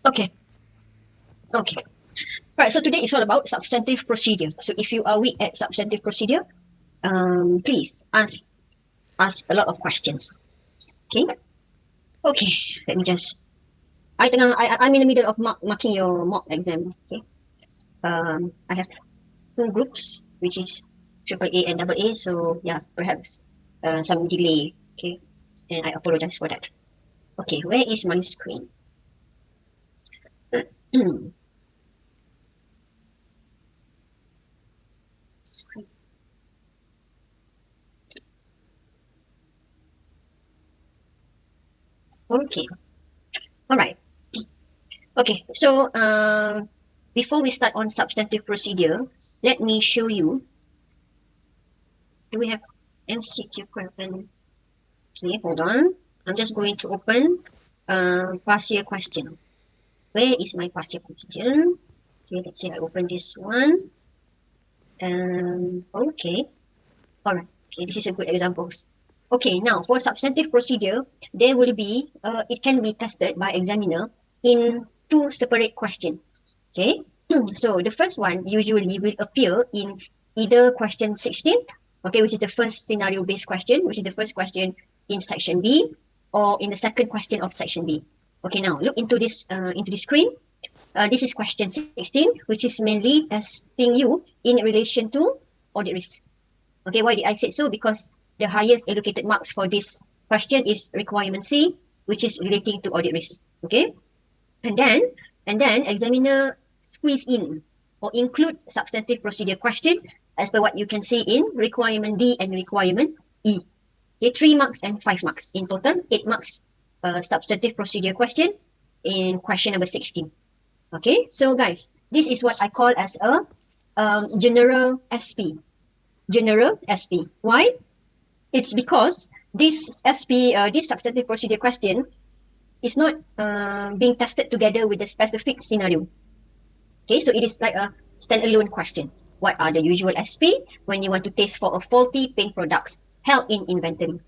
Okay. Okay. Right. So today is all about substantive procedure. So if you are weak at substantive procedure, please ask a lot of questions. Okay. Okay. Let me just. I'm in the middle of marking your mock exam. Okay. I have two groups, which is triple A and double A. So yeah, perhaps some delay. Okay. And I apologize for that. Okay. Where is my screen? Screen. Okay. All right. Okay, so before we start on substantive procedure, let me show you. Do we have MCQ question? Okay, hold on. I'm just going to open past year question. Where is my past year question? Okay, let's say I open this one. Okay. All right. Okay, this is a good example. Okay, now for substantive procedure, there will be, it can be tested by examiner in two separate questions. Okay, so the first one usually will appear in either question 16, okay, which is the first scenario-based question, which is the first question in section B, or in the second question of section B. Okay, now look into this screen. This is question 16, which is mainly testing you in relation to audit risk. Okay, why did I say so? Because the highest allocated marks for this question is requirement C, which is relating to audit risk. Okay, and then examiner squeeze in or include substantive procedure question as per what you can see in requirement D and requirement E. Okay, 3 marks and 5 marks. In total, 8 marks substantive procedure question in question number 16. Okay, so guys, this is what I call as a general SP. General SP. Why? It's because this SP, this substantive procedure question is not being tested together with the specific scenario. Okay, so it is like a standalone question. What are the usual SP when you want to test for a faulty paint products held in inventory?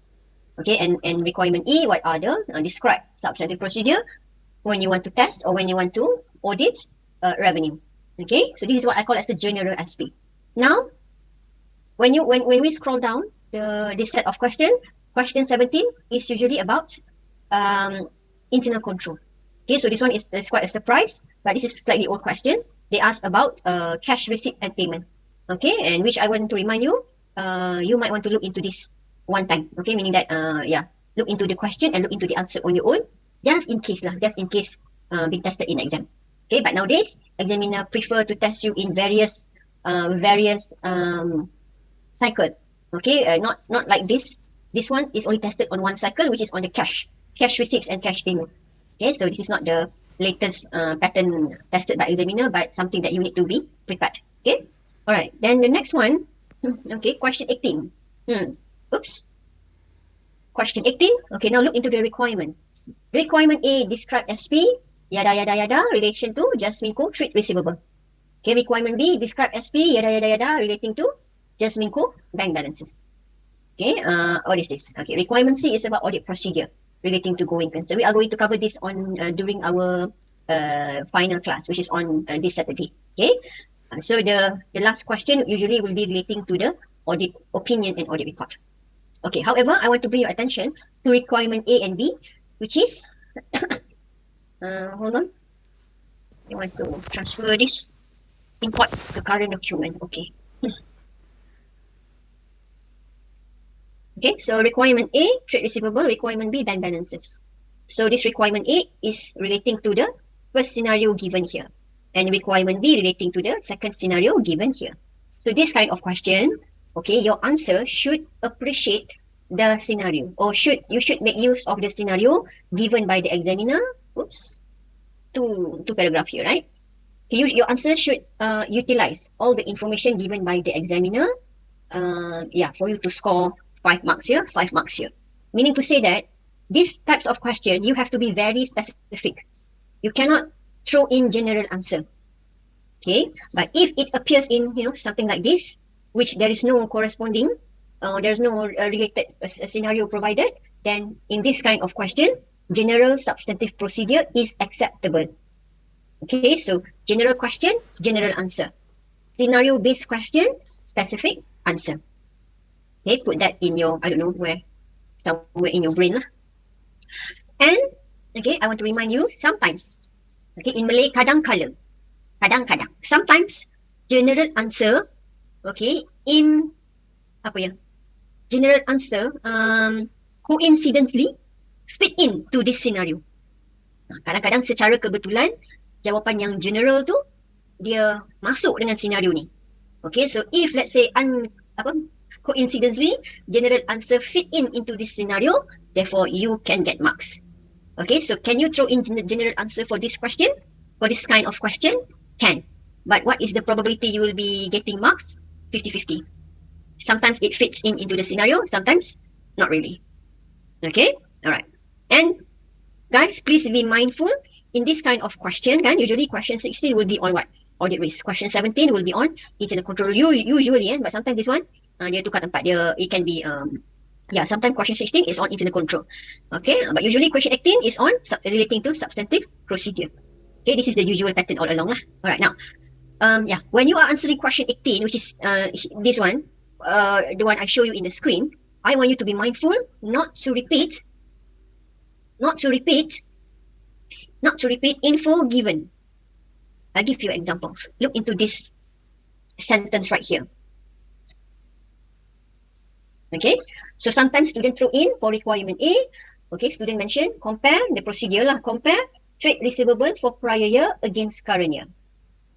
Okay, and requirement E, what are the describe substantive procedure when you want to test or when you want to audit revenue? Okay, so this is what I call as the general SP. Now, when we scroll down this set of question 17 is usually about internal control. Okay, so this one is quite a surprise, but this is slightly old question. They ask about cash receipt and payment. Okay, and which I want to remind you, you might want to look into this one time. Okay, meaning that look into the question and look into the answer on your own, just in case being tested in exam. Okay, but nowadays examiner prefer to test you in various cycle. Okay, not like this. This one is only tested on one cycle, which is on the cash receipts and cash payment. Okay, so this is not the latest pattern tested by examiner, but something that you need to be prepared. Okay, all right. Then the next one, okay, question 18. Oops. Question 18. Okay, now look into the requirement. Requirement A, describe SP, yada yada yada, relation to Jasmine Co. trade receivable. Okay, requirement B, describe SP, yada yada yada, relating to Jasmine Co. bank balances. Okay, what is this? Okay, requirement C is about audit procedure relating to going concern. We are going to cover this on during our final class, which is on this Saturday. Okay, so the last question usually will be relating to the audit opinion and audit report. Okay, however, I want to bring your attention to requirement A and B, which is hold on. I want to transfer this. Import the current document. Okay. Okay, so requirement A, trade receivable, requirement B, bank balances. So this requirement A is relating to the first scenario given here, and requirement B relating to the second scenario given here. So this kind of question, okay, your answer should appreciate the scenario, or you should make use of the scenario given by the examiner. Oops, two paragraph here, right? Your answer should utilize all the information given by the examiner, for you to score 5 marks here, 5 marks here. Meaning to say that these types of question, you have to be very specific. You cannot throw in general answer. Okay, but if it appears in something like this, which there is no corresponding, there's no related scenario provided, then in this kind of question, general substantive procedure is acceptable. Okay, so general question, general answer. Scenario-based question, specific answer. Okay, put that in your, I don't know where, somewhere in your brain lah. And, okay, I want to remind you, sometimes, okay, in Malay, kadang-kala, kadang-kadang, sometimes, general answer, okay, in, apa ya, general answer, coincidentally, fit in to this scenario. Kadang-kadang secara kebetulan, jawapan yang general tu, dia masuk dengan senario ni. Okay, so if let's say coincidentally, general answer fit in into this scenario, therefore you can get marks. Okay, so can you throw in general answer for this question? For this kind of question? Can. But what is the probability you will be getting marks? 50-50. Sometimes it fits in into the scenario, sometimes not really. Okay, all right. And guys, please be mindful in this kind of question, kan? Usually question 16 will be on what? Audit risk. Question 17 will be on internal control. Usually, but sometimes this one, dia tukar tempat. It can be, sometimes question 16 is on internal control. Okay, but usually question 18 is on relating to substantive procedure. Okay, this is the usual pattern all along lah. All right, now, when you are answering question 18, which is this one, the one I show you in the screen, I want you to be mindful not to repeat info given. I'll give you examples. Look into this sentence right here. Okay, so sometimes student throw in for requirement A. Okay, student mention compare the procedure lah. Compare trade receivable for prior year against current year,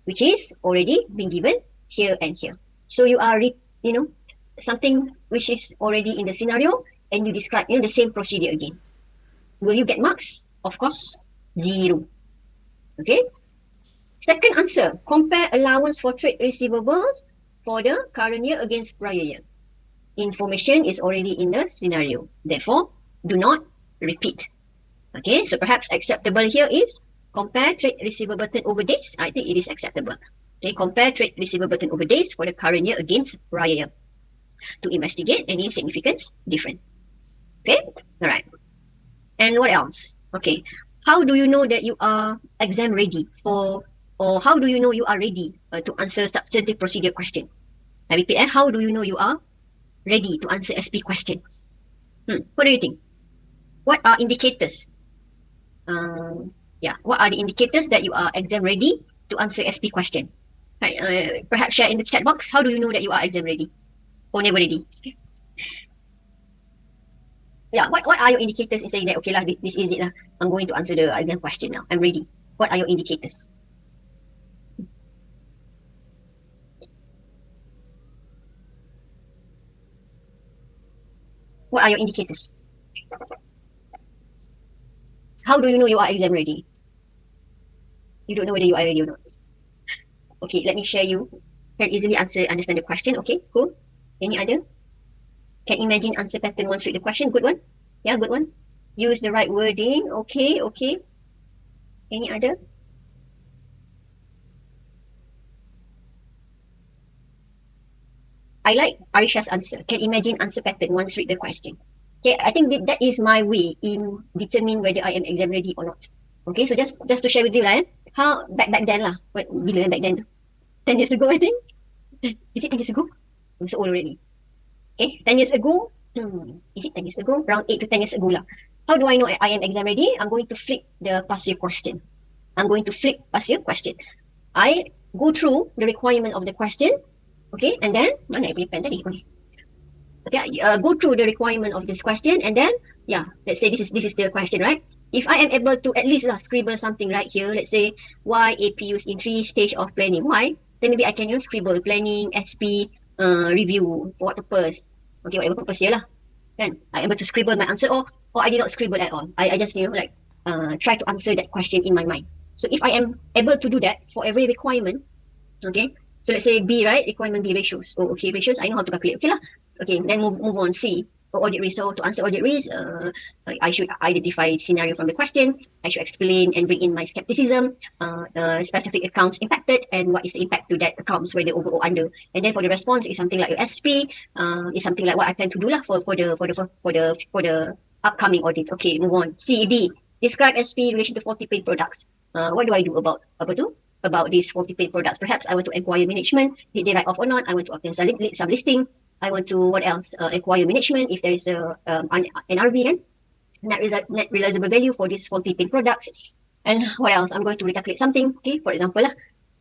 which is already been given here and here. So you are, something which is already in the scenario, and you describe, the same procedure again. Will you get marks? Of course, 0. Okay. Second answer, compare allowance for trade receivables for the current year against prior year. Information is already in the scenario. Therefore, do not repeat. Okay, so perhaps acceptable here is compare trade receivable turnover days. I think it is acceptable. Okay, compare trade receivable turnover days for the current year against prior year to investigate any significance different. Okay, all right. And what else? Okay, how do you know that you are exam ready for, or how do you know you are ready to answer substantive procedure question? I repeat, how do you know you are ready to answer SP question? What do you think? What are indicators? What are the indicators that you are exam ready to answer SP question? Right, perhaps share in the chat box. How do you know that you are exam ready or never ready? What are your indicators in saying that, okay lah, this is it lah, I'm going to answer the exam question now, I'm ready? What are your indicators? What are your indicators? How do you know you are exam ready? You don't know whether you are ready or not. Okay, let me share you. Can easily understand the question. Okay, cool. Any other? Can imagine answer pattern once read the question. Good one. Yeah, good one. Use the right wording. Okay. Any other? I like Arisha's answer. Can imagine answer pattern once read the question. Okay, I think that is my way in determine whether I am exam ready or not. Okay, so just to share with you lah, how back then lah, bila back then tu, 10 years ago I think. Is it 10 years ago? I'm so old already. Okay, 10 years ago. Is it 10 years ago? Around 8 to 10 years ago lah. How do I know I am exam ready? I'm going to flip the past year question. I go through the requirement of the question. Okay, and then mana I punya pen tadi? Okay, go through the requirement of this question, and then let's say this is the question, right? If I am able to at least scribble something right here, let's say why APUs in 3 stage of planning, why? Then maybe I can scribble planning, SP, review, for what purpose? Okay, whatever purpose here lah. Then I'm able to scribble my answer, or I did not scribble at all. I just try to answer that question in my mind. So if I am able to do that for every requirement, okay. So let's say B, right? Requirement B, ratios. Oh, okay, ratios. I know how to calculate. Okay lah. Okay, then move on. C, audit risk. So to answer audit risk, I should identify scenario from the question. I should explain and bring in my skepticism, specific accounts impacted, and what is the impact to that accounts, whether over or under. And then for the response, is something like your SP. Is something like what I plan to do lah for the upcoming audit. Okay, move on. C, D. Describe SP in relation to 40 paid products. what do I do about about these faulty paid products? Perhaps I want to inquire management. Did they write off or not? I want to obtain some listing. I want to, what else? Inquire management if there is a NRV, kan? Net realizable value for these faulty paid products. And what else? I'm going to recalculate something. Okay, for example lah.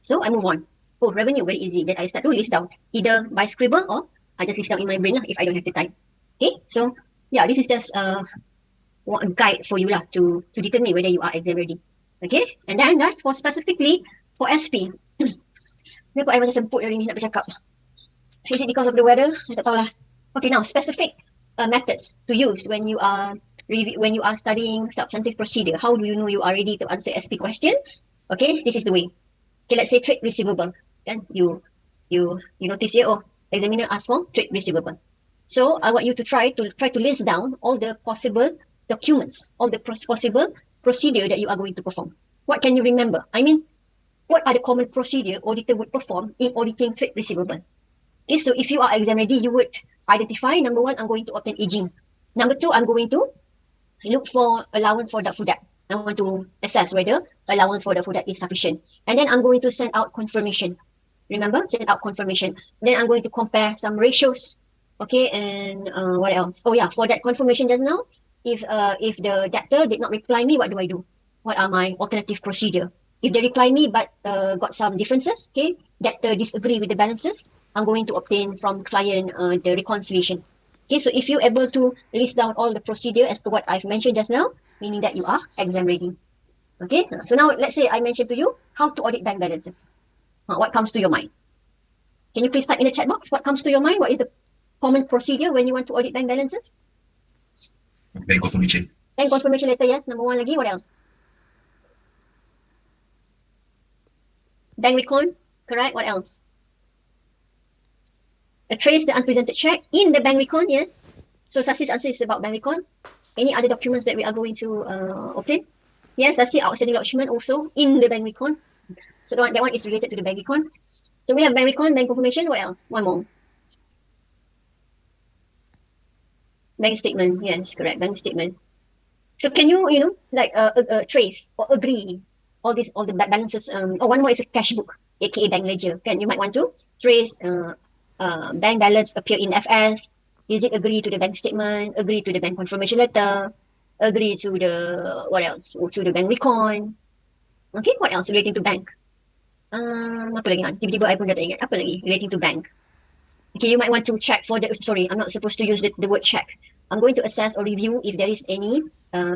So I move on. Oh, revenue, very easy. Then I start to list down either by scribble or I just list down in my brain lah if I don't have the time. Okay, so yeah, this is just one guide for you lah to determine whether you are exam ready. Okay, and then that's for specifically for SP. Kenapa I macam semput hari ni nak bercakap? Is it because of the weather? I tak tahu lah. Okay, now specific methods to use when you are studying substantive procedure. How do you know you are ready to answer SP question? Okay, this is the way. Okay, let's say trade receivable. Then you notice here, oh, examiner asked for trade receivable. So I want you to try to list down all the possible documents, all the possible procedure that you are going to perform. What can you remember? I mean, what are the common procedure auditor would perform in auditing trade receivable? Okay, so if you are exam ready, you would identify, number one, I'm going to obtain aging. Number two, I'm going to look for allowance for doubtful debt. I want to assess whether allowance for doubtful debt is sufficient. And then I'm going to send out confirmation. Remember, send out confirmation. Then I'm going to compare some ratios. Okay, and what else? Oh yeah, for that confirmation just now, if the debtor did not reply me, what do I do? What are my alternative procedure? If they reply me but got some differences, okay, debtor disagree with the balances, I'm going to obtain from client the reconciliation. Okay, so if you're able to list down all the procedure as to what I've mentioned just now, meaning that you are exam ready. Okay, so now let's say I mentioned to you how to audit bank balances. What comes to your mind? Can you please type in the chat box? What comes to your mind? What is the common procedure when you want to audit bank balances? Bank confirmation. Bank confirmation letter, yes. Number one lagi. What else? Bank recon, correct. What else? Trace the unpresented check in the bank recon, yes. So Sasi's answer is about bank recon. Any other documents that we are going to obtain? Yes, Sasi, outstanding document also in the bank recon. So that one is related to the bank recon. So we have bank recon, bank confirmation. What else? One more. Bank statement. Yes, correct. Bank statement. So can you, like trace or agree all the balances? One more is a cash book, aka bank ledger. You might want to trace bank balance appear in FS. Is it agree to the bank statement? Agree to the bank confirmation letter? Agree to the what else? To the bank recon. Okay, what else relating to bank? Apa lagi? Tiba-tiba I pun dah tak ingat. Apa lagi relating to bank? Okay, you might want to check for the. Sorry, I'm not supposed to use the word check. I'm going to assess or review if there is any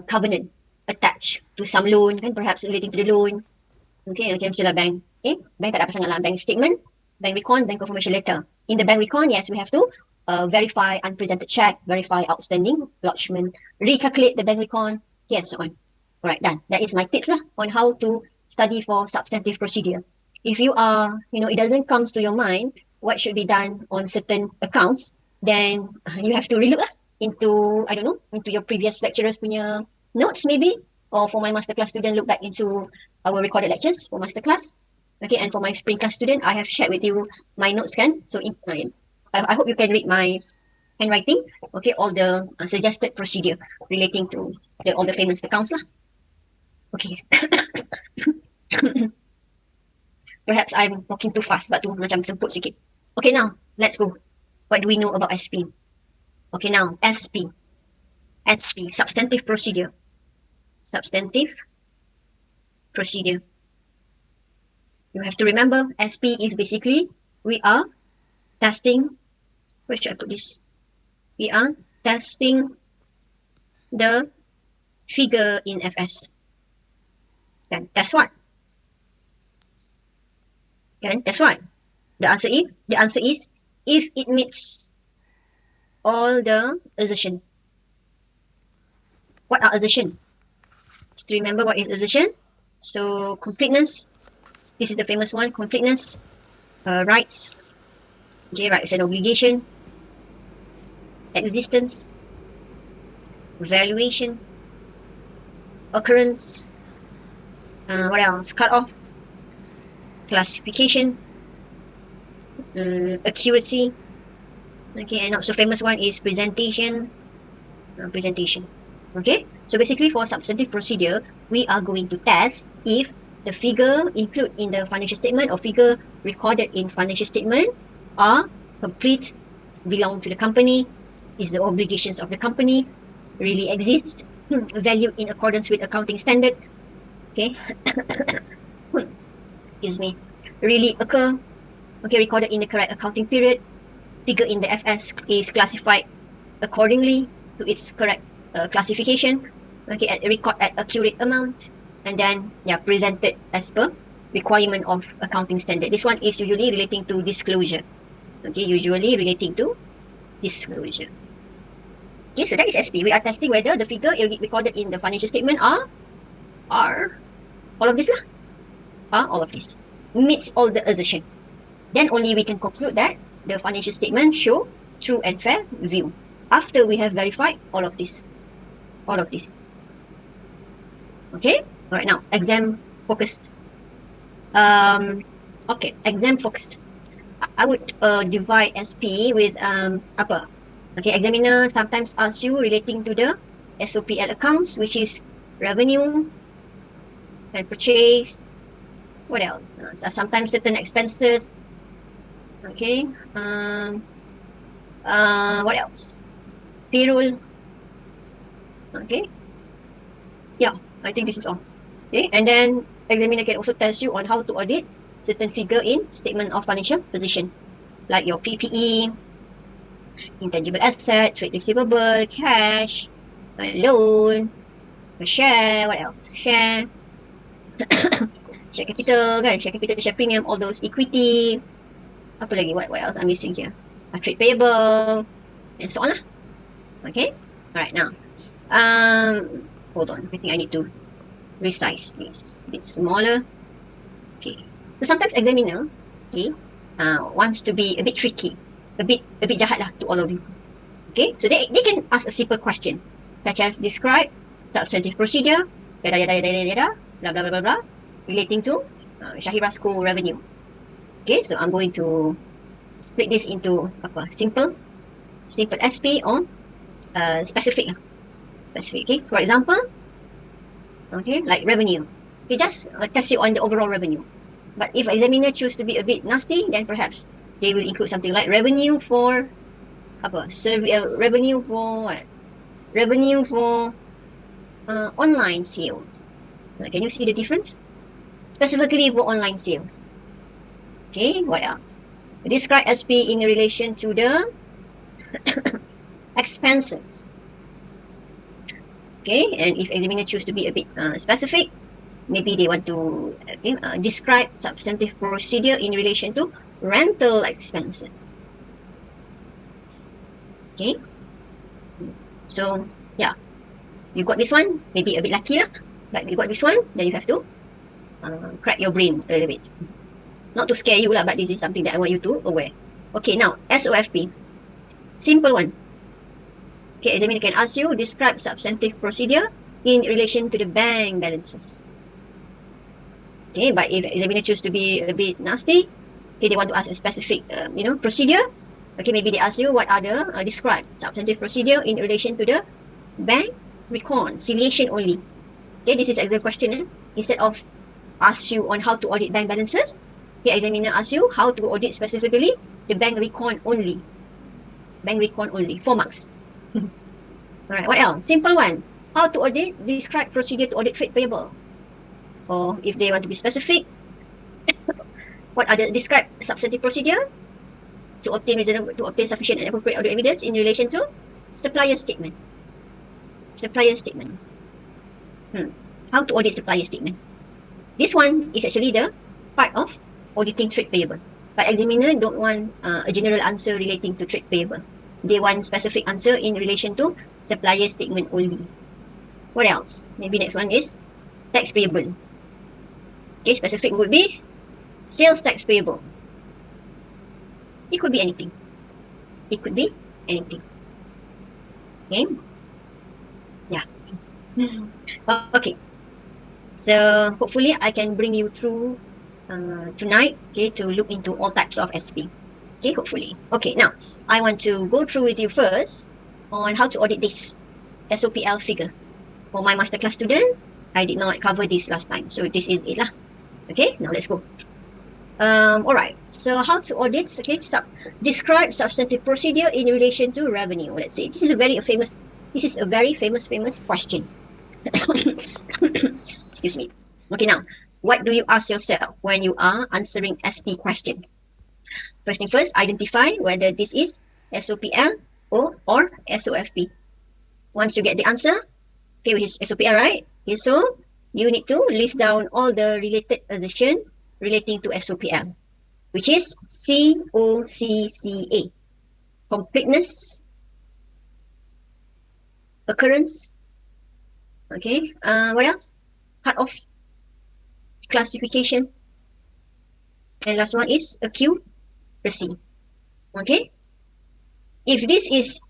covenant attached to some loan, kan? Perhaps relating to the loan. Okay, macam lah bank. Bank tak ada apa sangat lah. Bank statement, bank recon, bank confirmation letter. In the bank recon, yes, we have to verify unpresented check, verify outstanding lodgement, recalculate the bank recon, and so on. Alright, done. That is my tips lah on how to study for substantive procedure. If you are, it doesn't come to your mind what should be done on certain accounts, then you have to relook lah into, I don't know, into your previous lecturers punya notes maybe, or for my masterclass student, look back into our recorded lectures for masterclass. Okay, and for my spring class student, I have shared with you my notes, kan? So I hope you can read my handwriting. Okay, all the suggested procedure relating to all the famous accounts lah. Okay. Perhaps I'm talking too fast, but tu macam semput sikit. Okay, now let's go. What do we know about SP? Okay, now SP, substantive procedure. Substantive procedure. You have to remember, SP is basically, we are testing, where should I put this? We are testing the figure in FS. Then that's what. Then that's what. The answer is if it meets all the assertion. What are assertion? Just to remember what is assertion. So completeness. This is the famous one, completeness, rights, okay, rights and obligation, existence, valuation, occurrence, what else, cut off, classification, accuracy, okay, and also famous one is presentation, okay. So basically for substantive procedure, we are going to test if the figure included in the financial statement or figure recorded in financial statement are complete, belong to the company, is the obligations of the company, really exist, valued in accordance with accounting standard, okay, excuse me, really occur, okay, recorded in the correct accounting period, figure in the FS is classified accordingly to its correct classification, okay, record at accurate amount, and then presented as per requirement of accounting standard. This one is usually relating to disclosure, okay, usually relating to disclosure. Okay, so that is SP. We are testing whether the figure recorded in the financial statement are all of this lah, are all of this meets all the assertion. Then only we can conclude that the financial statement show true and fair view after we have verified all of this. Okay, all right, now exam focus. Okay, exam focus. I would divide SP with apa? Okay, examiner sometimes asks you relating to the SOPL accounts, which is revenue and purchase. What else? Sometimes certain expenses. Okay. What else? Payroll. Okay. Yeah, I think this is all. Okay, and then examiner can also test you on how to audit certain figure in statement of financial position, like your PPE, intangible asset, trade receivable, cash, loan, share, what else? Share, share capital, kan? Share capital, share premium, all those equity. Apa lagi? What else I'm missing here? Trade payable, and so on lah. Okay, all right, now, hold on. I think I need to resize this a bit smaller. Okay, so sometimes examiner, okay, wants to be a bit tricky, a bit jahat lah to all of you. Okay, so they can ask a simple question such as describe substantive procedure, blah blah blah blah blah, relating to Shahira's school revenue. Okay, so I'm going to split this into apa? Simple SP or specific. Okay, for example, okay, like revenue. Okay, just test you on the overall revenue. But if examiner choose to be a bit nasty, then perhaps they will include something like revenue for apa? Revenue for what? Revenue for online sales. Can you see the difference? Specifically for online sales. Okay, what else? Describe SP in relation to the expenses. Okay, and if examiner choose to be a bit specific, maybe they want to describe substantive procedure in relation to rental expenses. Okay, so yeah, you got this one, maybe a bit lucky lah, but you got this one, then you have to crack your brain a little bit. Not to scare you lah, but this is something that I want you to aware. Okay, now SOFP, simple one. Okay, examiner can ask you describe substantive procedure in relation to the bank balances. Okay, but if examiner choose to be a bit nasty, okay, they want to ask a specific, procedure. Okay, maybe they ask you what are the describe substantive procedure in relation to the bank reconciliation only. Okay, this is exam question. Instead of ask you on how to audit bank balances, okay, examiner ask you how to audit specifically the bank recon only. Bank recon only, 4 marks. Alright, what else? Simple one. How to audit? Describe procedure to audit trade payable. Or if they want to be specific, what are the describe substantive procedure to obtain sufficient and appropriate audit evidence in relation to supplier statement. Supplier statement. How to audit supplier statement? This one is actually the part of auditing trade payable. But examiner don't want a general answer relating to trade payable. They want specific answer in relation to supplier statement only. What else? Maybe next one is tax payable. Okay, specific would be sales tax payable. It could be anything. It could be anything. Okay. Yeah. Okay. So hopefully I can bring you through tonight, okay, to look into all types of SP. Okay, hopefully. Okay, now I want to go through with you first on how to audit this SOPL figure. For my masterclass student, I did not cover this last time, so this is it lah. Okay, now let's go. All right. So how to audit? Okay, describe substantive procedure in relation to revenue. Let's see. This is a very famous. This is a very famous question. Excuse me. Okay, now what do you ask yourself when you are answering SP question? First thing first, identify whether this is SOPL or SOFP. Once you get the answer, okay, which is SOPL, right? Okay, so you need to list down all the related assertion relating to SOPL, which is COCCA. Completeness, occurrence, okay, what else? Cut off, classification, and last one is accuracy. Okay, if this is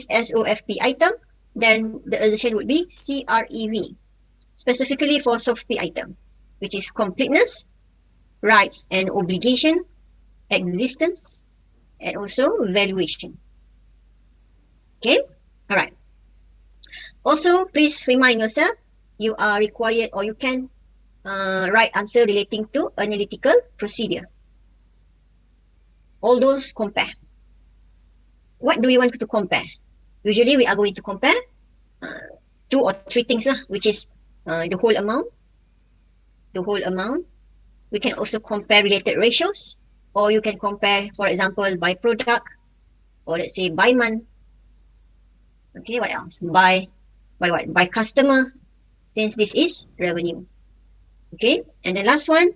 SOFP item, then the assertion would be CREV, specifically for SOFP item, which is completeness, rights and obligation, existence, and also valuation. Okay, all right. Also, please remind yourself you are required or you can write answer relating to analytical procedure. All those compare. What do you want to compare? Usually we are going to compare two or three things, which is the whole amount. We can also compare related ratios, or you can compare, for example, by product, or let's say by month. Okay, what else? By what? By customer, since this is revenue. Okay, and the last one,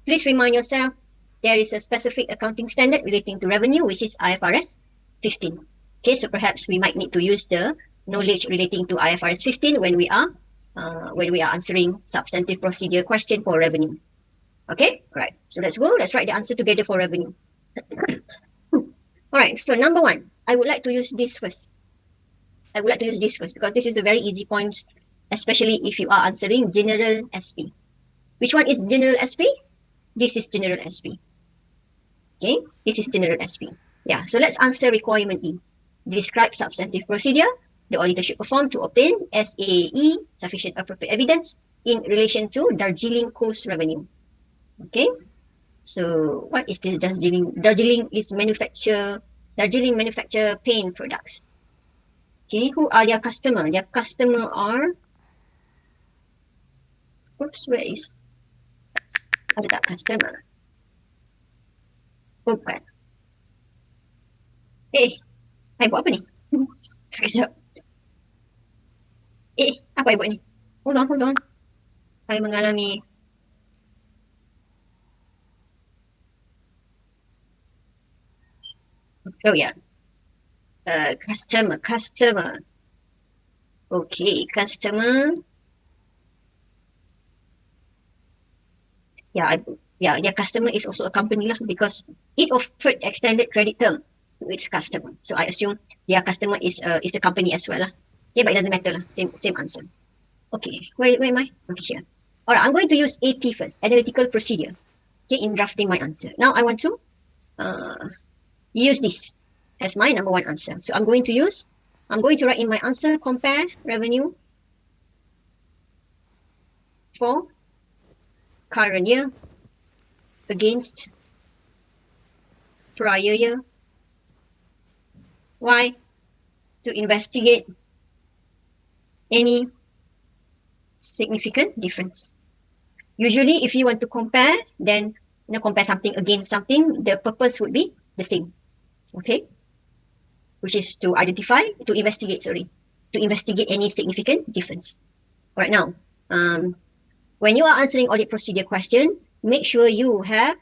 please remind yourself there is a specific accounting standard relating to revenue, which is IFRS 15. Okay, so perhaps we might need to use the knowledge relating to IFRS 15 when we are answering substantive procedure question for revenue. Okay, all right. So let's go. Let's write the answer together for revenue. All right. So number one, I would like to use this first. Because this is a very easy point, especially if you are answering general SP. Which one is general SP? This is general SP. Okay, this is general SP. Yeah, so let's answer requirement E. Describe substantive procedure the auditor should perform to obtain SAE, sufficient appropriate evidence, in relation to Darjeeling Coast revenue. Okay, so what is this Darjeeling? Darjeeling manufacture paint products. Okay, who are their customer? Their customer are, oops, where is, ada tak customer? Bukan. I buat apa ni? Sekejap. Apa I buat ni? Hold on. I mengalami oh yeah. Customer. Okay, customer. Yeah, their customer is also a company lah, because it offered extended credit term to its customer. So I assume their customer is a company as well lah. Okay, but it doesn't matter lah. Same answer. Okay, where am I? Okay, here. All right, I'm going to use AP first, analytical procedure. Okay, in drafting my answer. Now I want to use this as my number one answer. So I'm going to write in my answer, compare revenue for current year against prior year. Why? To investigate any significant difference. Usually, if you want to compare, then compare something against something, the purpose would be the same. Okay? Which is to investigate any significant difference. All right, now, when you are answering audit procedure question, make sure you have,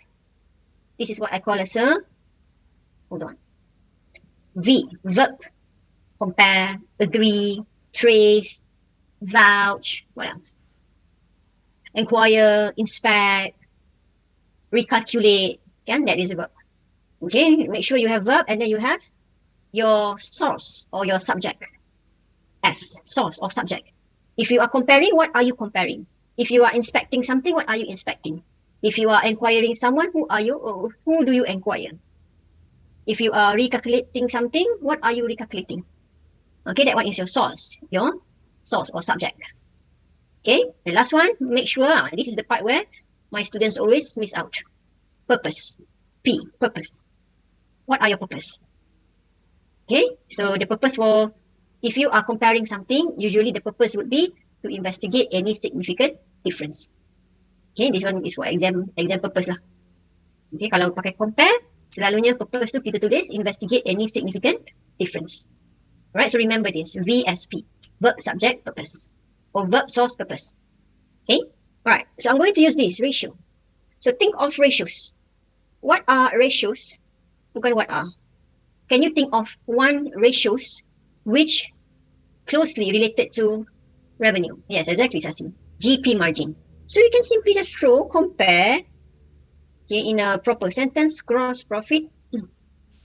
this is what I call as a, verb. Compare, agree, trace, vouch, what else? Inquire, inspect, recalculate, that is a verb. Okay, make sure you have verb, and then you have your source or your subject as source or subject. If you are comparing, what are you comparing? If you are inspecting something, what are you inspecting? If you are inquiring someone, who do you inquire? If you are recalculating something, what are you recalculating? Okay, that one is your source or subject. Okay, the last one, make sure, this is the part where my students always miss out. Purpose. P, purpose. What are your purpose? Okay, so the purpose for, if you are comparing something, usually the purpose would be to investigate any significant difference. Okay, this one is for exam purpose lah. Okay, kalau pakai compare, selalunya purpose tu kita tulis investigate any significant difference. Alright, so remember this, VSP, verb subject purpose, or verb source purpose. Okay, alright, so I'm going to use this, ratio. So think of ratios. What are ratios? Bukan what are. Can you think of one ratios which closely related to revenue? Yes, exactly, Sasi. GP margin. So you can simply just throw compare, okay, in a proper sentence, gross profit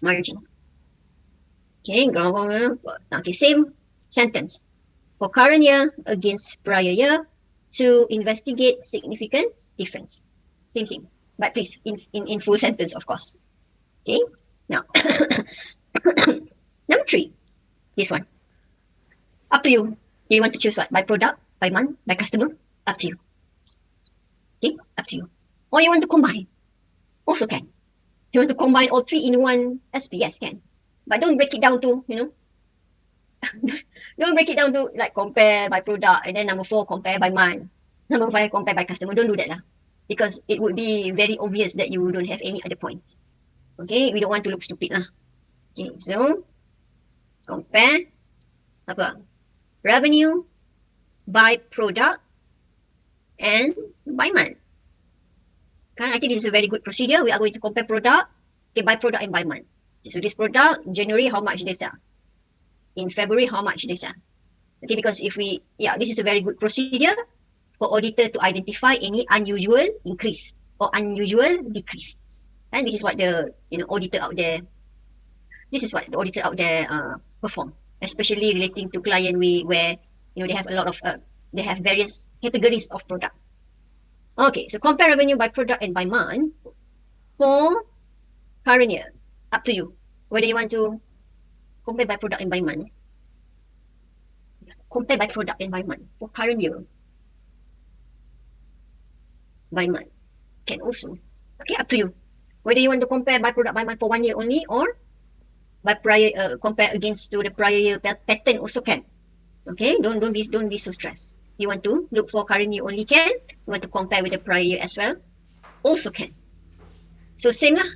margin. Okay, same sentence. For current year against prior year to investigate significant difference. Same. But please, in full sentence, of course. Okay, now, number 3, this one. Up to you. You want to choose what? By product, by month, by customer? Up to you. Okay, up to you. Or you want to combine? Also can. You want to combine all 3 in one SP? Yes, can. But don't break it down to, don't break it down to like compare by product and then number 4 compare by month. Number 5 compare by customer. Don't do that lah. Because it would be very obvious that you don't have any other points. Okay, we don't want to look stupid lah. Okay, so compare apa? Revenue by product and by month. I think this is a very good procedure. We are going to compare product, okay, by product and by month. Okay, so this product, January, how much they sell? In February, how much they sell? Okay, because if we, this is a very good procedure for auditor to identify any unusual increase or unusual decrease. And this is what the auditor out there, perform, especially relating to client where they have a lot of they have various categories of product. Okay, so compare revenue by product and by month for current year. Up to you whether you want to compare by product and by month. Compare by product and by month for current year. By month can also. Okay, up to you whether you want to compare by product by month for 1 year only or by prior compare against to the prior year pattern also can. Okay, don't be so stressed. You want to look for current year only can. You want to compare with the prior year as well, also can. So same lah,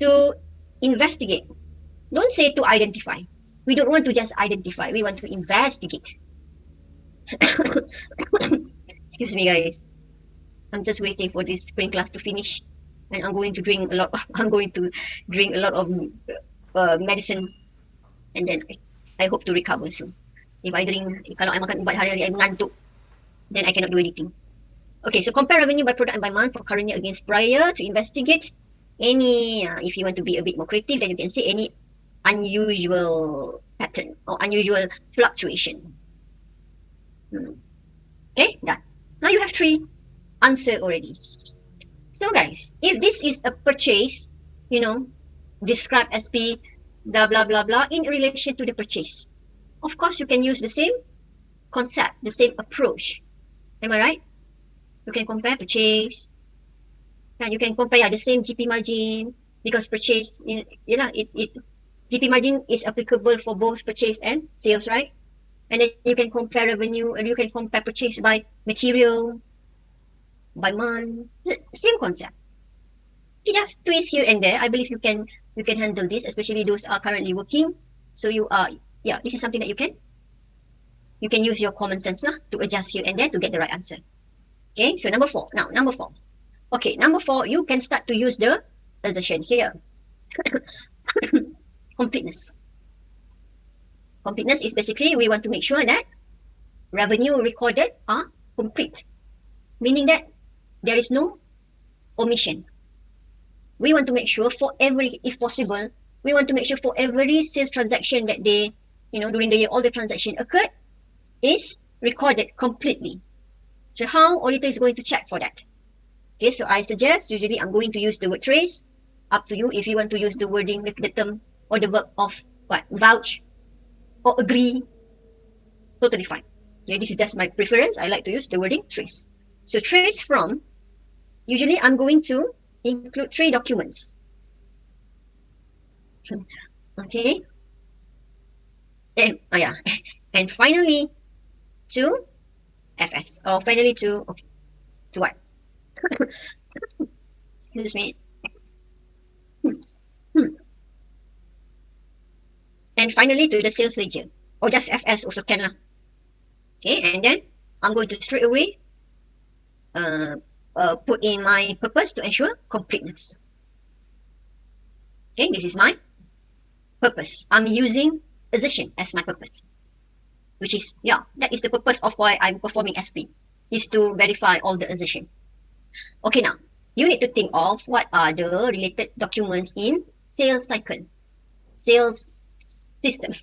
to investigate. Don't say to identify. We don't want to just identify. We want to investigate. Excuse me, guys. I'm just waiting for this spring class to finish, and I'm going to drink a lot. I'm going to drink a lot of medicine, and then I hope to recover soon. If I drink, kalau I makan ubat hari-hari, I mengantuk, then I cannot do anything. Okay, so compare revenue by product and by month for current year against prior to investigate any, if you want to be a bit more creative, then you can say any unusual pattern or unusual fluctuation. Okay, done. Now you have 3 answer already. So guys, if this is a purchase, describe SP, blah, blah, blah, blah, in relation to the purchase. Of course, you can use the same concept, the same approach. Am I right? You can compare purchase. And you can compare the same GP margin because purchase, GP margin is applicable for both purchase and sales, right? And then you can compare revenue and you can compare purchase by material, by month. Same concept. You just twist here and there. I believe you can handle this, especially those are currently working. So you are, this is something that you can use your common sense to adjust here and there to get the right answer. Okay, so number 4. Now, number 4. Okay, number 4, you can start to use the assertion here. Completeness. Completeness is basically we want to make sure that revenue recorded are complete, meaning that there is no omission. We want to make sure for every, if possible, we want to make sure for every sales transaction that they, during the year, all the transaction occurred is recorded completely. So how auditor is going to check for that? Okay, so I suggest usually I'm going to use the word trace. Up to you if you want to use the wording, the term or the verb of what? Vouch or agree. Totally fine. Okay, this is just my preference. I like to use the wording trace. So trace from, usually I'm going to include 3 documents. Okay. Yeah. And finally to FS. Or finally to, okay, to what? Excuse me. And finally to the sales ledger. Or just FS also can lah. Okay, and then I'm going to straight away put in my purpose to ensure completeness. Okay, this is my purpose. I'm using assertion as my purpose, which is, yeah, that is the purpose of why I'm performing SP, is to verify all the assertion. Okay, now you need to think of what are the related documents in sales cycle, sales system.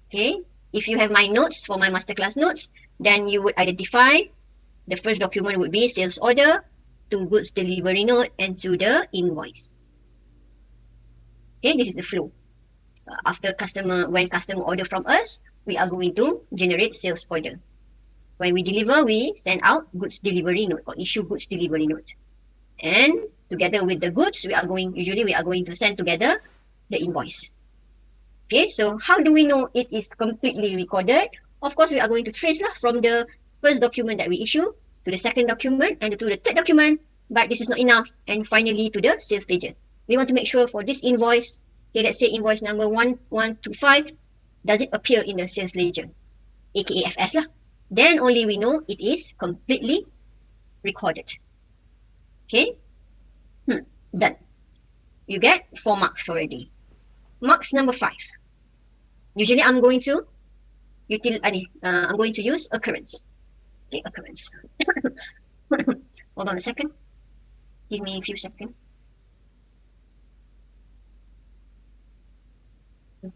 Okay, if you have my notes for my masterclass notes, then you would identify the first document would be sales order, to goods delivery note, and to the invoice. Okay, this is the flow. When customer order from us, we are going to generate sales order. When we deliver, we send out goods delivery note or issue goods delivery note. And together with the goods, we are going to send together the invoice. Okay, so how do we know it is completely recorded? Of course, we are going to trace from the first document that we issue to the second document and to the third document, but this is not enough. And finally to the sales ledger. We want to make sure for this invoice, okay, let's say invoice number 1125, does it appear in the sales ledger, aka FS lah. Then only we know it is completely recorded. Okay, done. You get 4 marks already. Marks number 5. Usually I'm going to use occurrence. Okay, occurrence. Hold on a second. Give me a few seconds.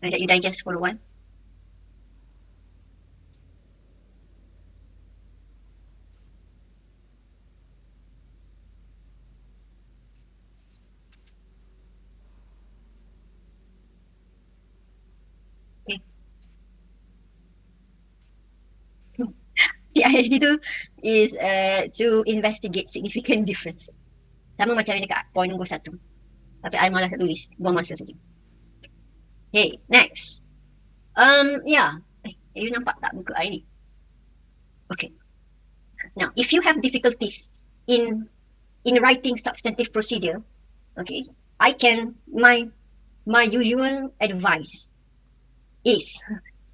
I let you digest for a while. Okay. TISD tu is to investigate significant difference. Sama macam yang dekat point nombor 1. Tapi I malas nak tulis. Buang masa saja. Okay, next. Yeah. You nampak tak muka I ni? Okay. Now, if you have difficulties in writing substantive procedure, okay, my usual advice is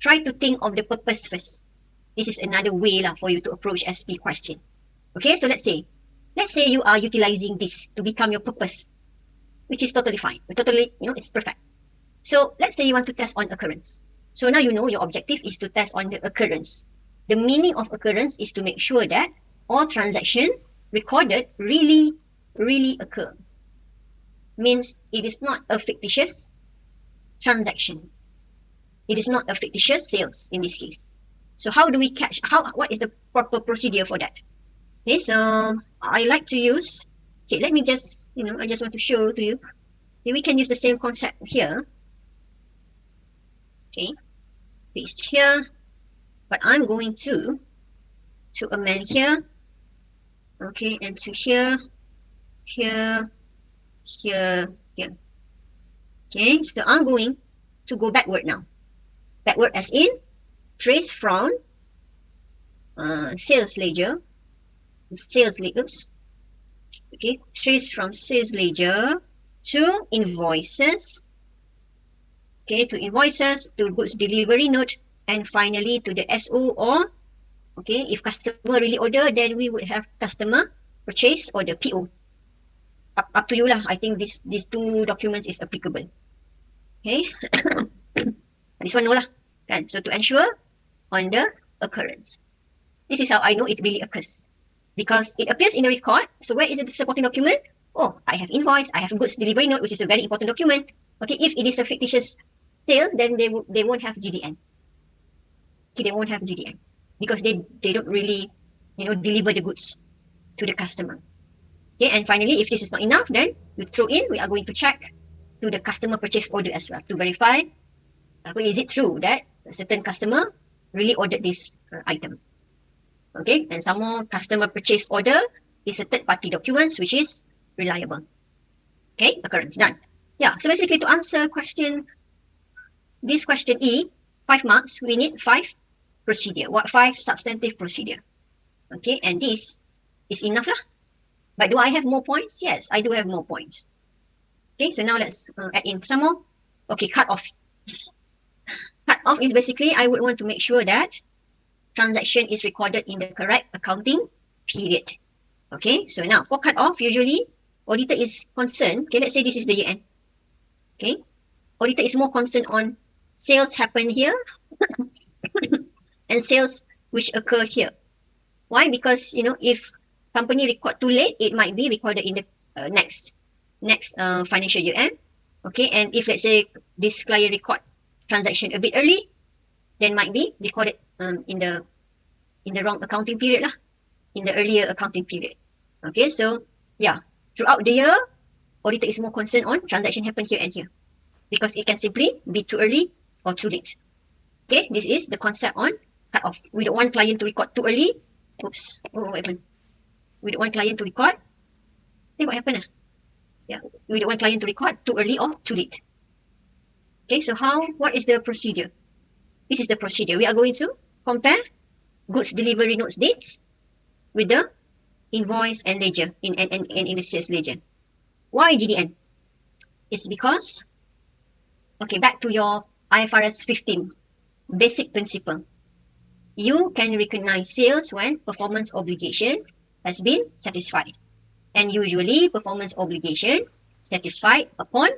try to think of the purpose first. This is another way for you to approach SP question. Okay, so let's say you are utilizing this to become your purpose, which is totally fine. Totally, it's perfect. So let's say you want to test on occurrence. So now you know your objective is to test on the occurrence. The meaning of occurrence is to make sure that all transaction recorded really occur. Means it is not a fictitious transaction. It is not a fictitious sales in this case. So how do we what is the proper procedure for that? Okay, so I like to use, okay, let me just, I just want to show to you. Okay, we can use the same concept here. Okay, paste here, but I'm going to amend here. Okay, and to here. Okay, so I'm going to go backward now. Backward as in trace from sales ledger. Okay, trace from sales ledger to invoices. Okay, to invoices, to goods delivery note, and finally to the SO, or okay, if customer really order, then we would have customer purchase or the PO. Up to you lah. I think these 2 documents is applicable. Okay, this one no lah. So to ensure on the occurrence, this is how I know it really occurs, because it appears in the record. So where is the supporting document? Oh, I have invoice, I have goods delivery note, which is a very important document. Okay, if it is a fictitious sale, then they won't have GDN. Okay, they won't have GDN because they don't really deliver the goods to the customer. Okay, and finally, if this is not enough, then we throw in, we are going to check to the customer purchase order as well to verify is it true that a certain customer really ordered this item. Okay, and some more customer purchase order is a third party documents which is reliable. Okay, occurrence done. Yeah, so basically to answer this question E, 5 marks, we need 5 procedure. What 5 substantive procedure? Okay, and this is enough lah. But do I have more points? Yes, I do have more points. Okay, so now let's add in some more. Okay, cut off. Cut off is basically I would want to make sure that transaction is recorded in the correct accounting period. Okay, so now for cut off, usually auditor is concerned. Okay, let's say this is the year end. Okay, auditor is more concerned on sales happen here and sales which occur here. Why? Because if company record too late, it might be recorded in the next financial year end. Okay, and if let's say this client record transaction a bit early, then might be recorded in the wrong accounting period lah, in the earlier accounting period. Okay, so yeah, throughout the year, auditor is more concerned on transaction happen here and here because it can simply be too early or too late. Okay, this is the concept on cut off. We don't want client to record too early. Oops, what happened? We don't want client to record. Hey, what happened? Yeah, we don't want client to record too early or too late. Okay, so what is the procedure? This is the procedure. We are going to compare goods delivery notes dates with the invoice and ledger in the sales ledger. Why GDN? It's because, okay, back to your IFRS 15 basic principle. You can recognize sales when performance obligation has been satisfied. And usually performance obligation satisfied upon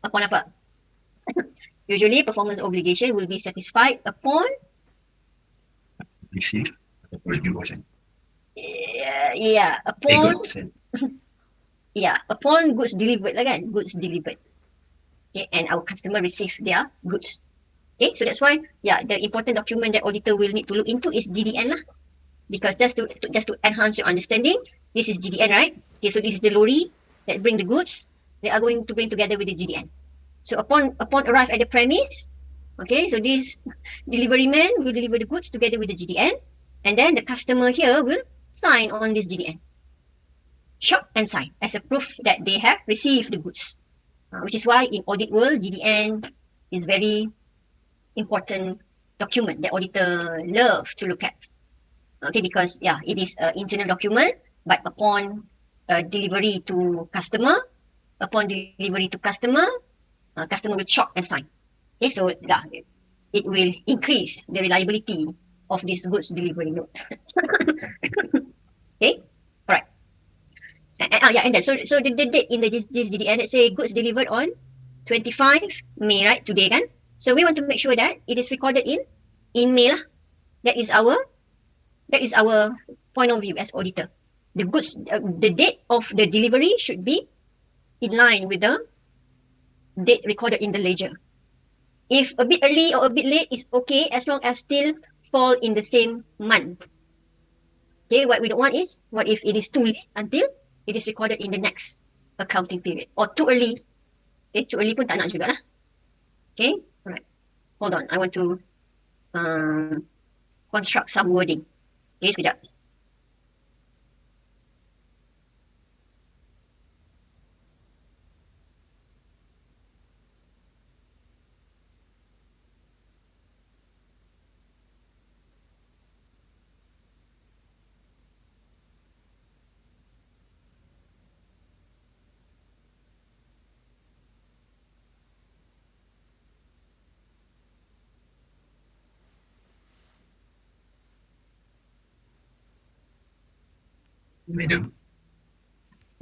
apa? Usually performance obligation will be satisfied upon Receive or invoicing. Upon goods delivered lah kan, goods delivered. Okay, and our customer receive their goods. Okay, so that's why the important document that auditor will need to look into is GDN lah, because just to enhance your understanding, this is GDN, right? Okay, so this is the lorry that bring the goods. They are going to bring together with the GDN. So upon arrive at the premise, okay, so this delivery man will deliver the goods together with the GDN, and then the customer here will sign on this GDN. Shop and sign as a proof that they have received the goods. Which is why in audit world, GDN is very important document that auditor love to look at. Okay, because it is an internal document, but upon delivery to customer, customer will chop and sign. Okay, so it will increase the reliability of this goods delivery note. Okay, all right. And then so the date in this GDN, let's say goods delivered on 25 May, right? Today, kan? So we want to make sure that it is recorded in May lah. That is our point of view as auditor. The goods, the date of the delivery should be in line with the date recorded in the ledger. If a bit early or a bit late is okay, as long as still fall in the same month. Okay, what we don't want is, what if it is too late until it is recorded in the next accounting period, or too early. Okay, too early pun tak nak juga lah. Okay, alright. Hold on, I want to construct some wording. Okay, sekejap. Madam.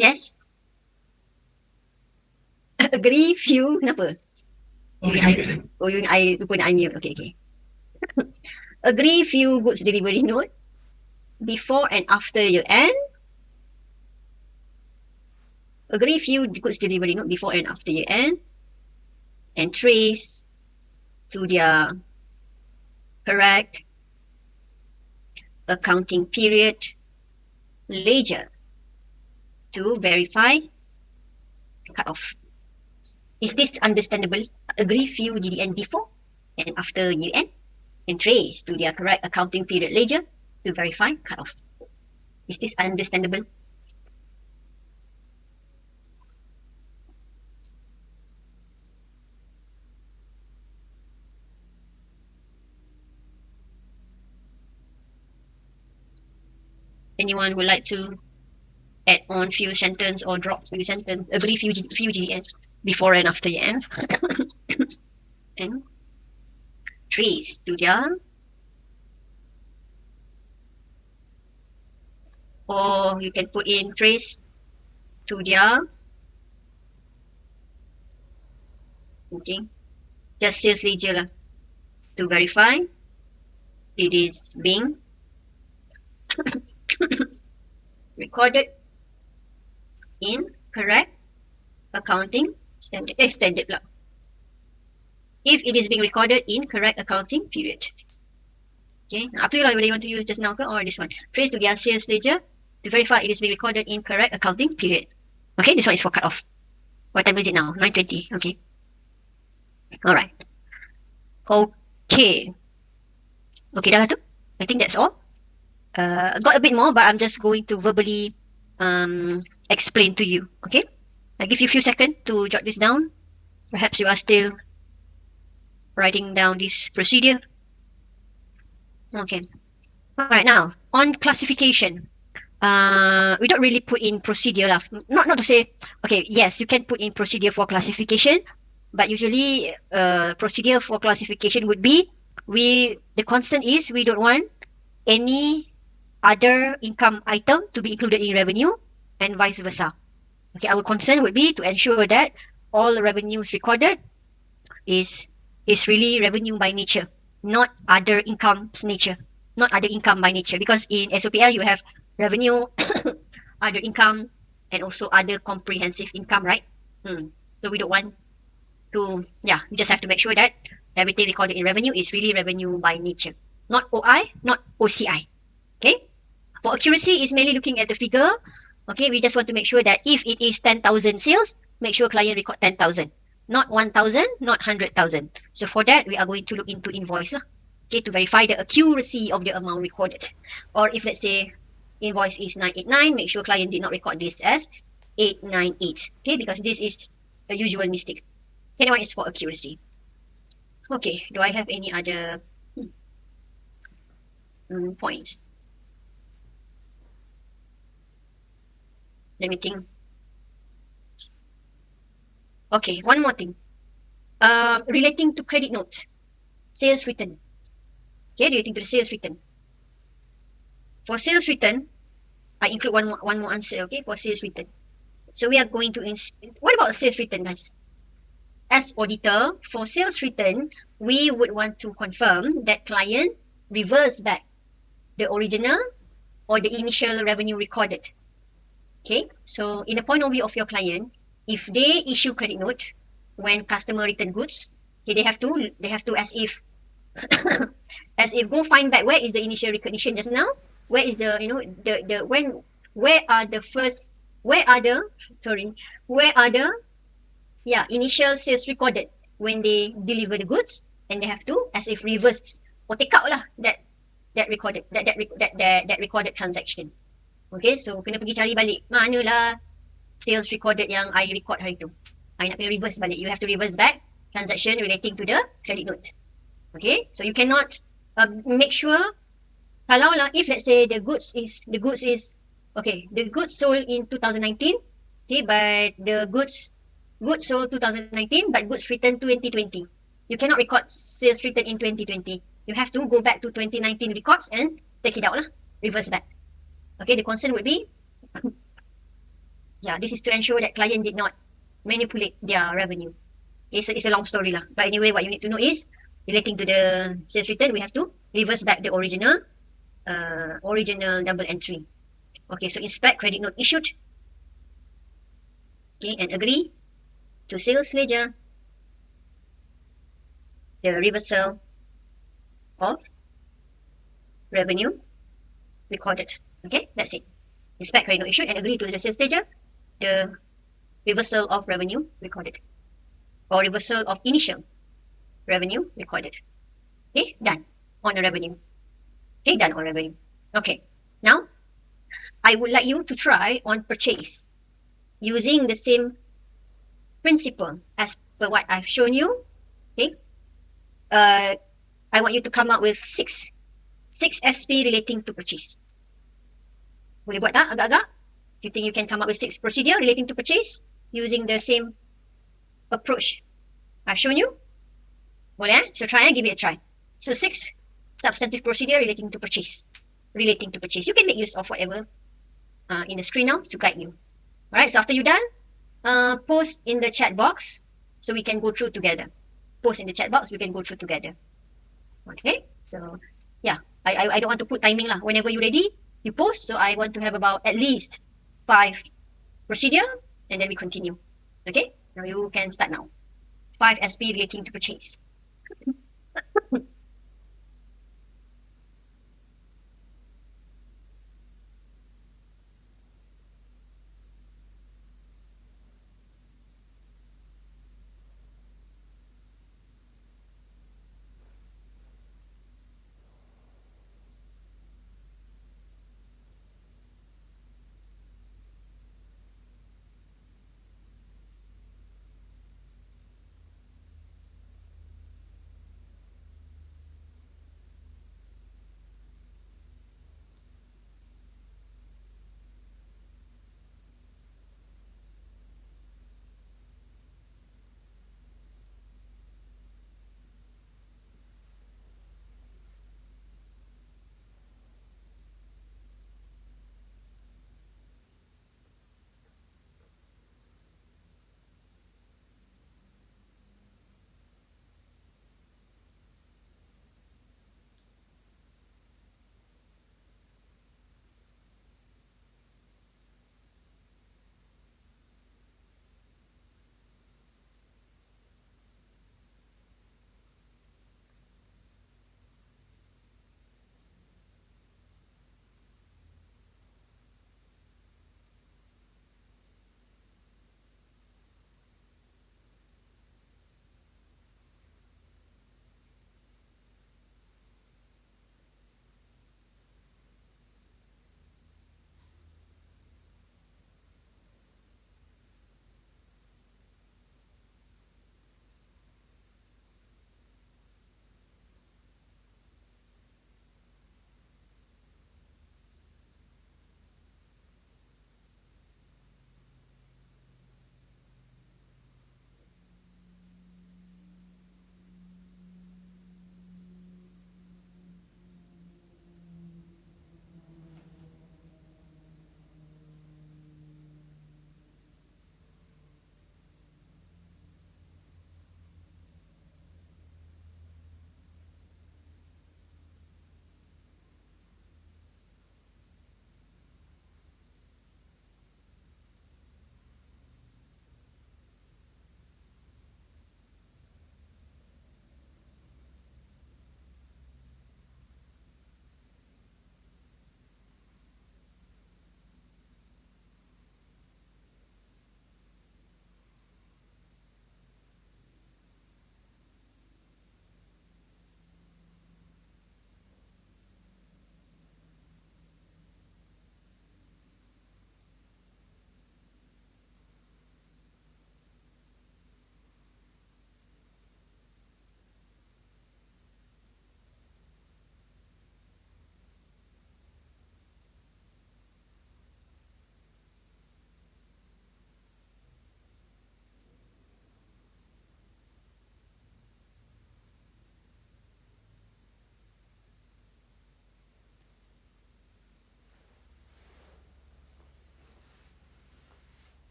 Yes. Agree few kenapa? I lupa nak unmute. Okay. Agree few goods delivery note before and after year end. Agree few goods delivery note before and after year end, and trace to their correct accounting period ledger to verify cut off. Is this understandable? Agree few GDN before and after year end, and trace to their correct accounting period ledger to verify cutoff. Is this understandable? Anyone would like to add on few sentence or drop few sentence, agree few GDN before and after year end? And trace to their, or you can put in trace to their, okay, just sales ledger lah, to verify it is being recorded in correct accounting standard lah. If it is being recorded in correct accounting period. Okay, up to you whether you want to use just now or this one. Trace to their sales ledger to verify it is being recorded in correct accounting period. Okay, this one is for cut off. What time is it now? 9:20. Okay. All right. Okay. Okay, dah lah tu. I think that's all. Got a bit more, but I'm just going to verbally explain to you. Okay. I give you a few seconds to jot this down. Perhaps you are still writing down this procedure. Okay. All right. Now on classification. We don't really put in procedure lah. Not to say, okay, yes, you can put in procedure for classification, but usually procedure for classification would be the constant is we don't want any other income item to be included in revenue and vice versa. Okay, our concern would be to ensure that all revenues recorded is really revenue by nature, not other income's nature, not other income by nature. Because in SOPL you have revenue, other income, and also other comprehensive income, right? So we don't want to, we just have to make sure that everything recorded in revenue is really revenue by nature, not OI, not OCI. Okay. For accuracy, is mainly looking at the figure. Okay, we just want to make sure that if it is 10,000 sales, make sure client record 10,000, not 1,000, not 100,000. So for that, we are going to look into invoice, okay, to verify the accuracy of the amount recorded. Or if let's say invoice is 989, make sure client did not record this as 898. Okay, because this is a usual mistake. Okay, that one is for accuracy. Okay, do I have any other points? Let me think. Okay, one more thing. Relating to credit note, sales return. Okay, relating to the sales return. For sales return, I include one more answer, okay, for sales return. So we are going to, what about sales return, guys? As auditor, for sales return, we would want to confirm that client reverse back the original or the initial revenue recorded. Okay, so in the point of view of your client, if they issue credit note when customer return goods, okay, they have to as if go find back where is the initial recognition just now, where is the where are the initial sales recorded when they deliver the goods, and they have to as if reverse or take out lah that recorded transaction. Okay, so kena pergi cari balik manalah sales recorded yang I record hari tu. I nak kena reverse balik. You have to reverse back transaction relating to the credit note. Okay, so you cannot make sure kalau lah if let's say the goods is okay, the goods sold in 2019, okay, but the goods sold 2019 but goods returned 2020. You cannot record sales return in 2020. You have to go back to 2019 records and take it out lah, reverse back. Okay, the concern would be, this is to ensure that client did not manipulate their revenue. Okay, so it's a long story lah. But anyway, what you need to know is, relating to the sales return, we have to reverse back the original double entry. Okay, so inspect credit note issued. Okay, and agree to sales ledger, the reversal of revenue recorded. Okay, that's it. Inspect credit note issued and agree to the sales ledger, the reversal of revenue recorded, or reversal of initial revenue recorded. Okay, done on the revenue. Okay, done on revenue. Okay, now I would like you to try on purchase using the same principle as per what I've shown you. Okay, uh, I want you to come up with six SP relating to purchase. Boleh buat tak agak-agak? You think you can come up with six procedure relating to purchase using the same approach I've shown you? Boleh So try and give it a try. So six substantive procedure relating to purchase. Relating to purchase. You can make use of whatever in the screen now to guide you. Alright, so after you're done, post in the chat box so we can go through together. Post in the chat box, we can go through together. Okay, so yeah, I don't want to put timing lah. Whenever you're ready, you post. So I want to have about at least 5 procedure and then we continue. Okay, now you can start now. 5 SP relating to purchase.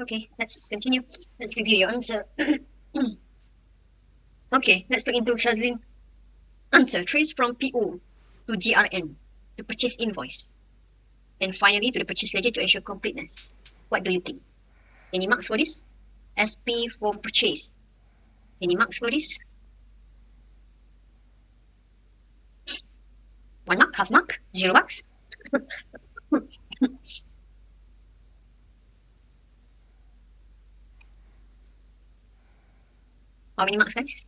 Okay, let's continue. Let's review your answer. Okay, let's look into Shazlin answer. Trace from PO to GRN to purchase invoice. And finally to the purchase ledger to ensure completeness. What do you think? Any marks for this? SP for purchase. Any marks for this? 1 mark, half mark, 0 marks. How many marks, guys?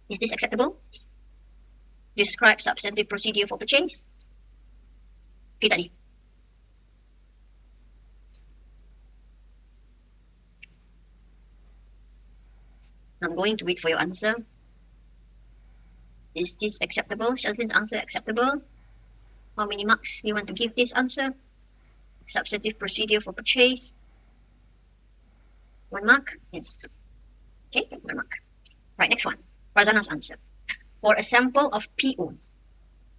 Is this acceptable? Describe substantive procedure for purchase. Okay, tak ni? I'm going to wait for your answer. Is this acceptable? Shazlin's answer acceptable? How many marks you want to give this answer? Substantive procedure for purchase. 1 mark? Yes. Okay, 1 mark. Right, next one. Farzana's answer. For a sample of PO,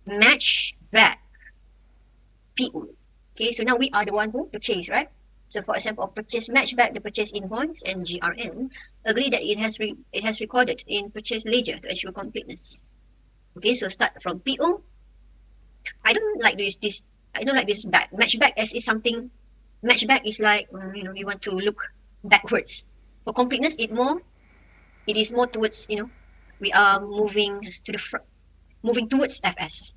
match back PO. Okay, so now we are the one who purchase, right? So for example, purchase match back the purchase invoice and GRN, agree that it has recorded in purchase ledger to ensure completeness. Okay, so start from PO. I don't like this back. Match back as is something. Match back is like you want to look backwards. For completeness, it is more towards we are moving to the front, moving towards FS.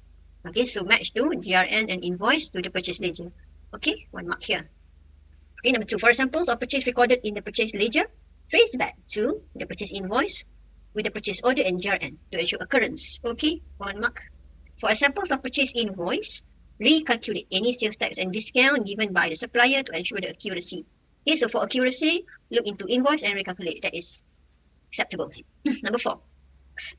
Okay, so match to GRN and invoice to the purchase ledger. Okay, 1 mark here. Okay, number 2, for examples of purchase recorded in the purchase ledger, trace back to the purchase invoice with the purchase order and GRN to ensure occurrence. Okay, 1 mark. For examples of purchase invoice, recalculate any sales tax and discount given by the supplier to ensure the accuracy. Okay, so for accuracy, look into invoice and recalculate. That is acceptable. Number 4,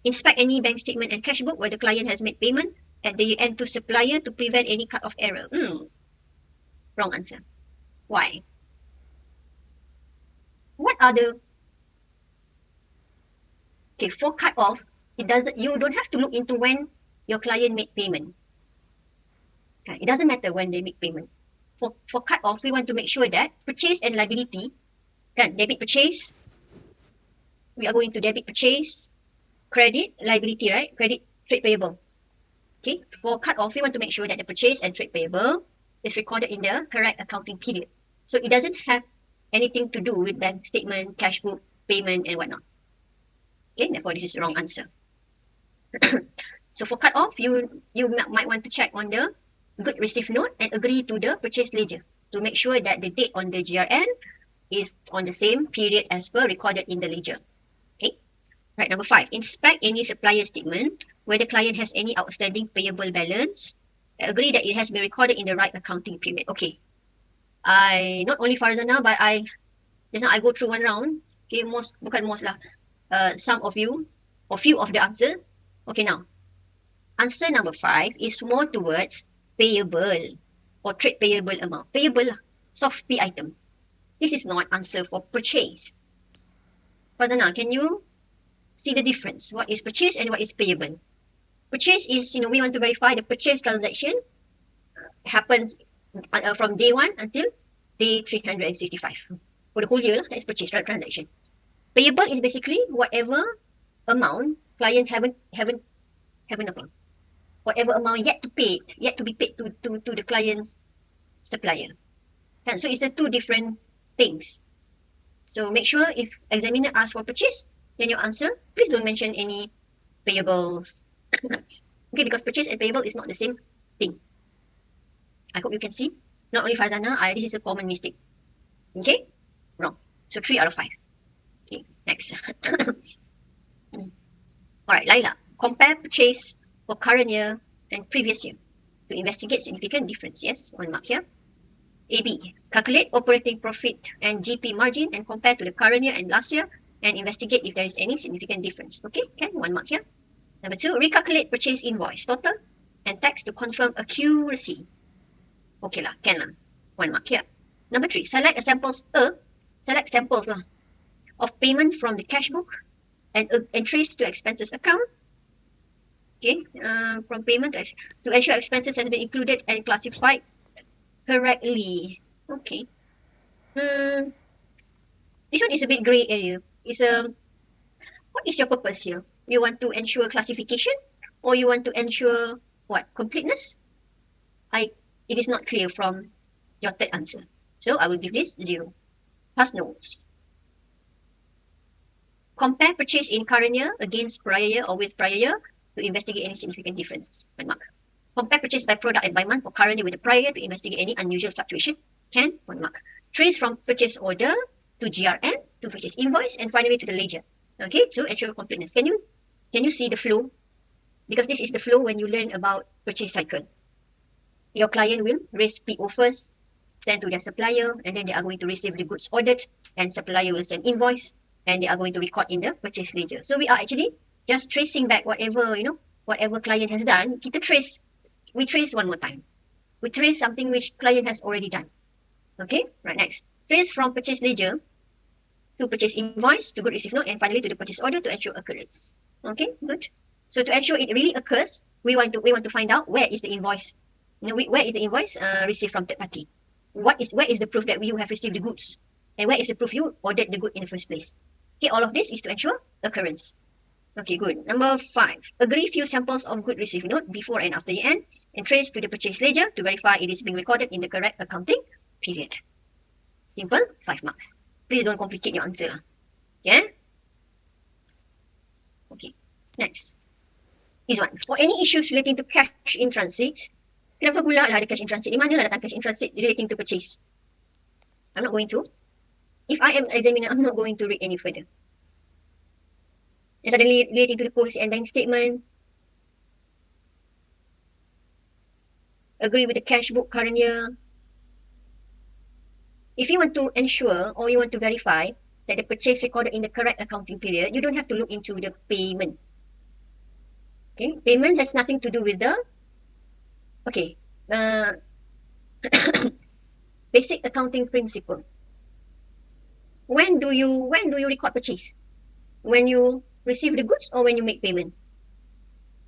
inspect any bank statement and cash book where the client has made payment at the end to supplier to prevent any cut-off error. Wrong answer. Why? What are the... Okay, for cut-off, you don't have to look into when your client made payment. It doesn't matter when they make payment. For cut-off, we want to make sure that purchase and liability, debit purchase, we are going to debit purchase, credit, liability, right? Credit, trade payable. Okay, for cut-off, we want to make sure that the purchase and trade payable is recorded in the correct accounting period. So it doesn't have anything to do with bank statement, cash book, payment, and whatnot. Okay, therefore this is the wrong answer. So for cut-off, you might want to check on the good receipt note and agree to the purchase ledger to make sure that the date on the GRN is on the same period as per recorded in the ledger. Okay, right, number 5, inspect any supplier statement where the client has any outstanding payable balance. Agree that it has been recorded in the right accounting period. Okay, not only Farzana, but just now I go through one round. Okay, some of you, or few of the answer. Okay, now, answer number 5 is more towards payable or trade payable amount. Payable, soft P item. This is not answer for purchase. Farzana, can you see the difference? What is purchase and what is payable? Purchase is, we want to verify the purchase transaction happens from day 1 until day 365. For the whole year, that is purchase transaction. Payable is basically whatever amount client haven't apa. Whatever amount yet to be paid to the client's supplier. So it's a 2 different things. So make sure if examiner asks for purchase, then your answer, please don't mention any payables. Okay, because purchase and payable is not the same thing. I hope you can see. Not only Farzana, this is a common mistake. Okay, wrong. So 3 out of 5. Okay, next. Alright, Laila, compare purchase for current year and previous year to investigate significant difference. Yes, 1 mark here. AB, calculate operating profit and GP margin and compare to the current year and last year and investigate if there is any significant difference. Okay, 1 mark here. Number 2, recalculate purchase invoice total and tax to confirm accuracy. Okay lah, can lah. 1 mark here. Number 3, select samples of payment from the cash book and entries to expenses account. Okay, from payment to ensure expenses have been included and classified correctly. Okay. This one is a bit grey area. It's what is your purpose here? You want to ensure classification, or you want to ensure what completeness? It is not clear from your third answer. So I will give this 0. Pass notes. Compare purchase in current year against prior year or with prior year to investigate any significant difference. 1 mark. Compare purchase by product and by month for current year with the prior year to investigate any unusual fluctuation. Can 1 mark. Trace from purchase order to GRN to purchase invoice and finally to the ledger. Okay, to ensure completeness. Can you see the flow? Because this is the flow when you learn about purchase cycle. Your client will raise PO first, send to their supplier, and then they are going to receive the goods ordered, and supplier will send invoice, and they are going to record in the purchase ledger. So we are actually just tracing back whatever client has done. We trace one more time. We trace something which client has already done. Okay, right, next. Trace from purchase ledger to purchase invoice to good receive note and finally to the purchase order to ensure occurrence. Okay, good. So to ensure it really occurs, we want to find out where is the invoice. Where is the invoice received from third party? Where is the proof that you have received the goods? And where is the proof you ordered the good in the first place? Okay, all of this is to ensure occurrence. Okay, good. Number 5. Agree few samples of good received note before and after the end and trace to the purchase ledger to verify it is being recorded in the correct accounting period. Simple, 5 marks. Please don't complicate your answer. Yeah? Okay, next. This one. For any issues relating to cash in transit, kenapa pula lah ada cash in transit? Di mana lah datang cash in transit relating to purchase? I'm not going to. If I am examiner, I'm not going to read any further. And suddenly relating to the policy and bank statement, agree with the cash book current year. If you want to ensure or you want to verify that the purchase recorded in the correct accounting period, you don't have to look into the payment. Okay, payment has nothing to do with the basic accounting principle. When do you record purchase? When you receive the goods or when you make payment?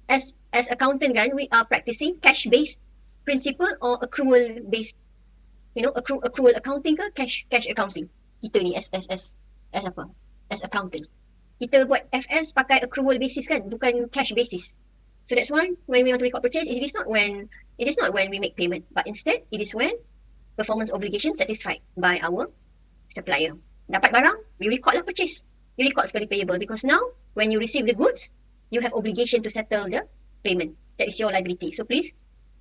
As accountant kan, we are practicing cash-based principle or accrual-based. Accrual accounting ke cash accounting. Kita ni as apa? As accountant. Kita buat FS pakai accrual basis kan, bukan cash basis. So that's why when we want to record purchase, it is not when we make payment, but instead it is when performance obligation satisfied by our supplier. Dapat barang, we record lah purchase. You record sekali payable because now when you receive the goods, you have obligation to settle the payment. That is your liability. So please,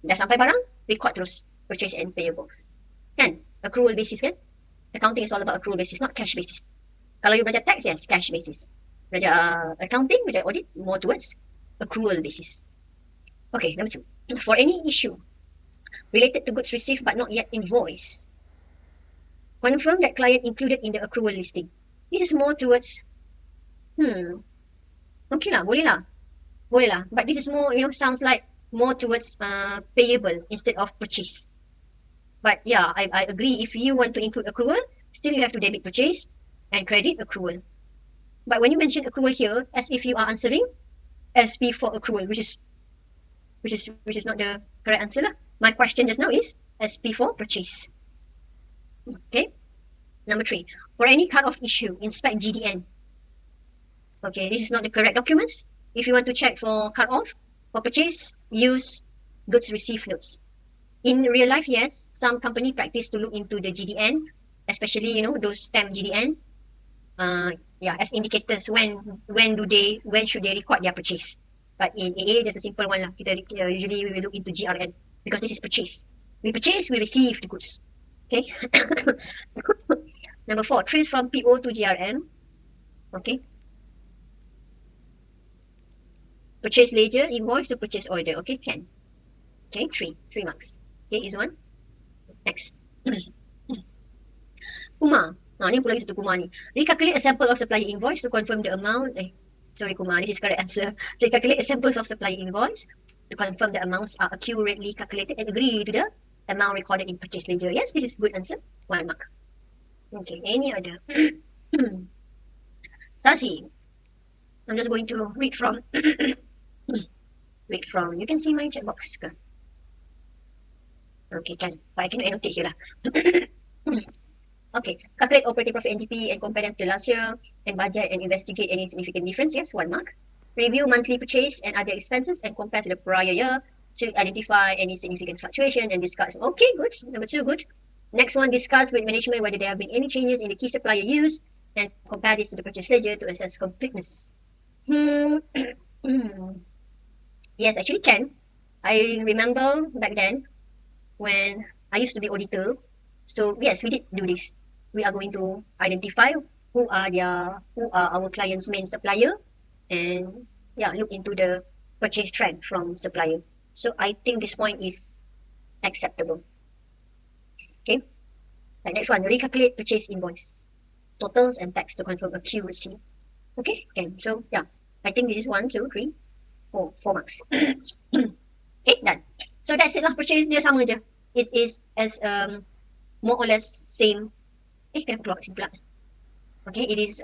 dah sampai barang, record terus purchase and payables. Kan? Accrual basis kan? Accounting is all about accrual basis, not cash basis. Kalau you belajar tax, yes, cash basis. Belajar accounting, belajar audit, more towards accrual basis. Okay, number 2. For any issue related to goods received but not yet invoiced, confirm that client included in the accrual listing. This is more towards, okay lah, boleh lah. But this is more, sounds like more towards payable instead of purchase. But yeah, I agree. If you want to include accrual, still you have to debit purchase and credit accrual. But when you mention accrual here, as if you are answering SP for accrual, which is not the correct answer lah. My question just now is SP for purchase. Okay. Number 3. For any cut-off issue, inspect GDN. Okay, this is not the correct document. If you want to check for cut-off, for purchase, use goods received notes. In real life, yes, some company practice to look into the GDN, especially, those stamp GDN. As indicators when should they record their purchase. But in AA, just a simple one lah. Usually we will look into GRN because this is purchase. We purchase, we receive the goods. Okay. Number 4, trace from PO to GRN. Okay. Purchase ledger, invoice to purchase order. Okay, can. Okay, 3 marks. Okay, is one. Next. Kumar. Ni pula lagi satu Kumar ni. Recalculate a sample of supplier invoice to confirm the amount. Sorry Kumar, this is correct answer. Recalculate a samples of supplier invoice to confirm the amounts are accurately calculated and agree to the amount recorded in purchase ledger. Yes, this is good answer. 1 mark. Okay, any other? Sasi. I'm just going to read from you can see my chat box. Okay, can. But I cannot annotate here lah. Okay, calculate operating profit NGP and compare them to last year and budget and investigate any significant difference. Yes, 1 mark. Review monthly purchase and other expenses and compare to the prior year to identify any significant fluctuation and discuss. Okay, good. Number 2, good. Next one, discuss with management whether there have been any changes in the key supplier used and compare this to the purchase ledger to assess completeness. Yes, actually can. I remember back then when I used to be auditor. So yes, we did do this. We are going to identify who are our client's main supplier, and yeah, look into the purchase trend from supplier. So I think this point is acceptable. Okay. The next one, recalculate purchase invoice totals and tax to confirm accuracy. Okay. Okay. So yeah, I think this is 1, 2, 3, 4, 4 marks. Okay, done. So that's it lah. Purchase dia sama je. It is as more or less same. Kena keluar kat sini pula. Okay, it is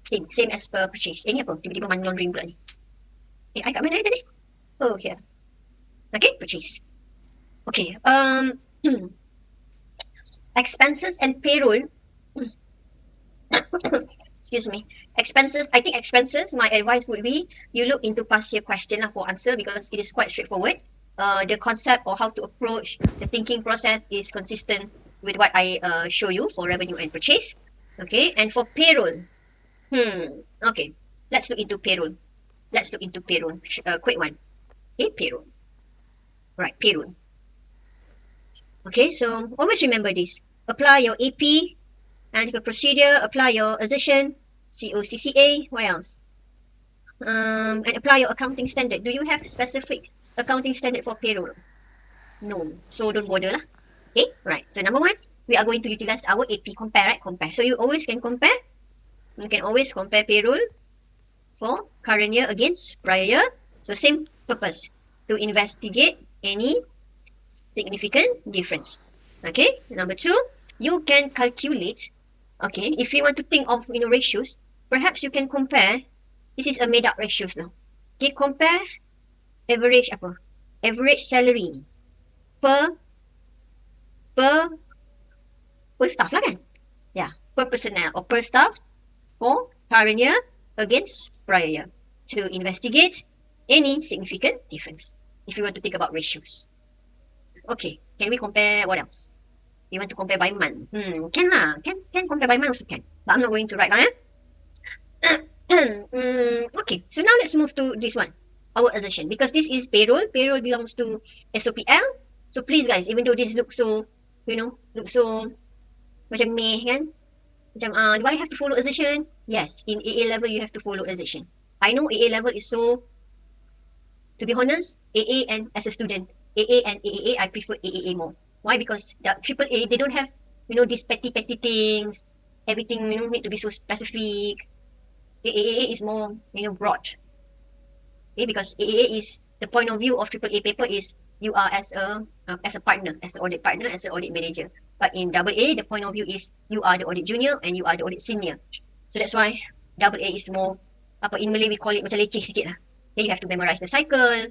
same as per purchase. Ini apa? Tiba-tiba money laundering pula ni. I kat mana tadi? Oh, here. Okay, purchase. Okay, expenses and payroll. Excuse me. Expenses, I think expenses, my advice would be you look into past year question for answer because it is quite straightforward. The concept or how to approach the thinking process is consistent with what I show you for revenue and purchase. Okay, and for payroll, okay, let's look into payroll. Let's look into payroll. Quick one. Okay, payroll. Right, payroll. Okay, so always remember this. Apply your AP, analytical procedure, apply your assertion, COCCA, what else? And apply your accounting standard. Do you have specific accounting standard for payroll? No, so don't bother lah. Okay, right. So number 1, we are going to utilize our AP compare, right? Compare. So you always can compare. You can always compare payroll for current year against prior year. So same purpose, to investigate any significant difference. Okay, number 2, you can calculate. Okay, if you want to think of ratios, perhaps you can compare. This is a made up ratios now. Okay, compare average apa? Average salary per staff lah kan? Yeah, per personnel or per staff for current year against prior year to investigate any significant difference. If you want to think about ratios. Okay, can we compare what else? You want to compare by month? Can lah. Can compare by month also can. But I'm not going to write now. Okay, so now let's move to this one. Our assertion. Because this is payroll. Payroll belongs to SOPL. So please guys, even though this looks so, looks so macam meh kan? Macam, do I have to follow assertion? Yes, in AA level you have to follow assertion. I know AA level is so, to be honest, AA and as a student, AA and AAA, I prefer AAA more. Why? Because the AAA, they don't have, these petty things. Everything, need to be so specific. The AAA is more, broad. Okay, because AAA is, the point of view of AAA paper is, you are as a partner, as an audit partner, as an audit manager. But in AA, the point of view is, you are the audit junior and you are the audit senior. So that's why AA is more, in Malay we call it macam leceh sikit lah. Then you have to memorize the cycle.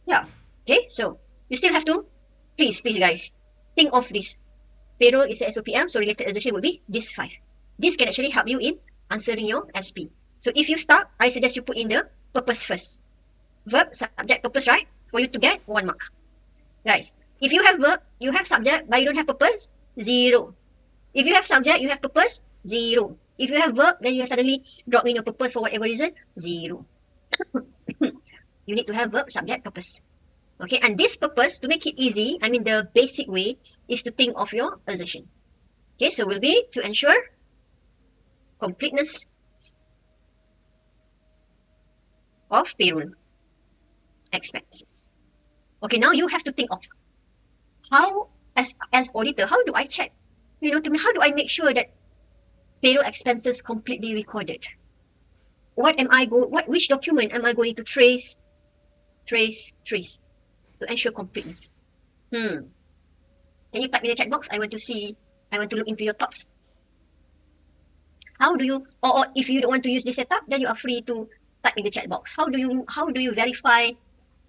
Yeah. Okay, so you still have to, please guys, think of this. Payroll is a SOPM, so related assertion would be this 5. This can actually help you in answering your SP. So if you start, I suggest you put in the purpose first. Verb, subject, purpose, right? For you to get 1 mark. Guys, if you have verb, you have subject, but you don't have purpose, 0. If you have subject, you have purpose, 0. If you have verb, then you suddenly drop in your purpose for whatever reason, 0. You need to have verb, subject, purpose. Okay, and this purpose, to make it easy, the basic way is to think of your assertion. Okay, so will be to ensure completeness of payroll expenses. Okay, now you have to think of how, as auditor, how do I check? How do I make sure that payroll expenses completely recorded? Which document am I going to trace to ensure completeness? Can you type in the chat box? I want to look into your thoughts. How do you, or if you don't want to use this setup, then you are free to type in the chat box. How do you verify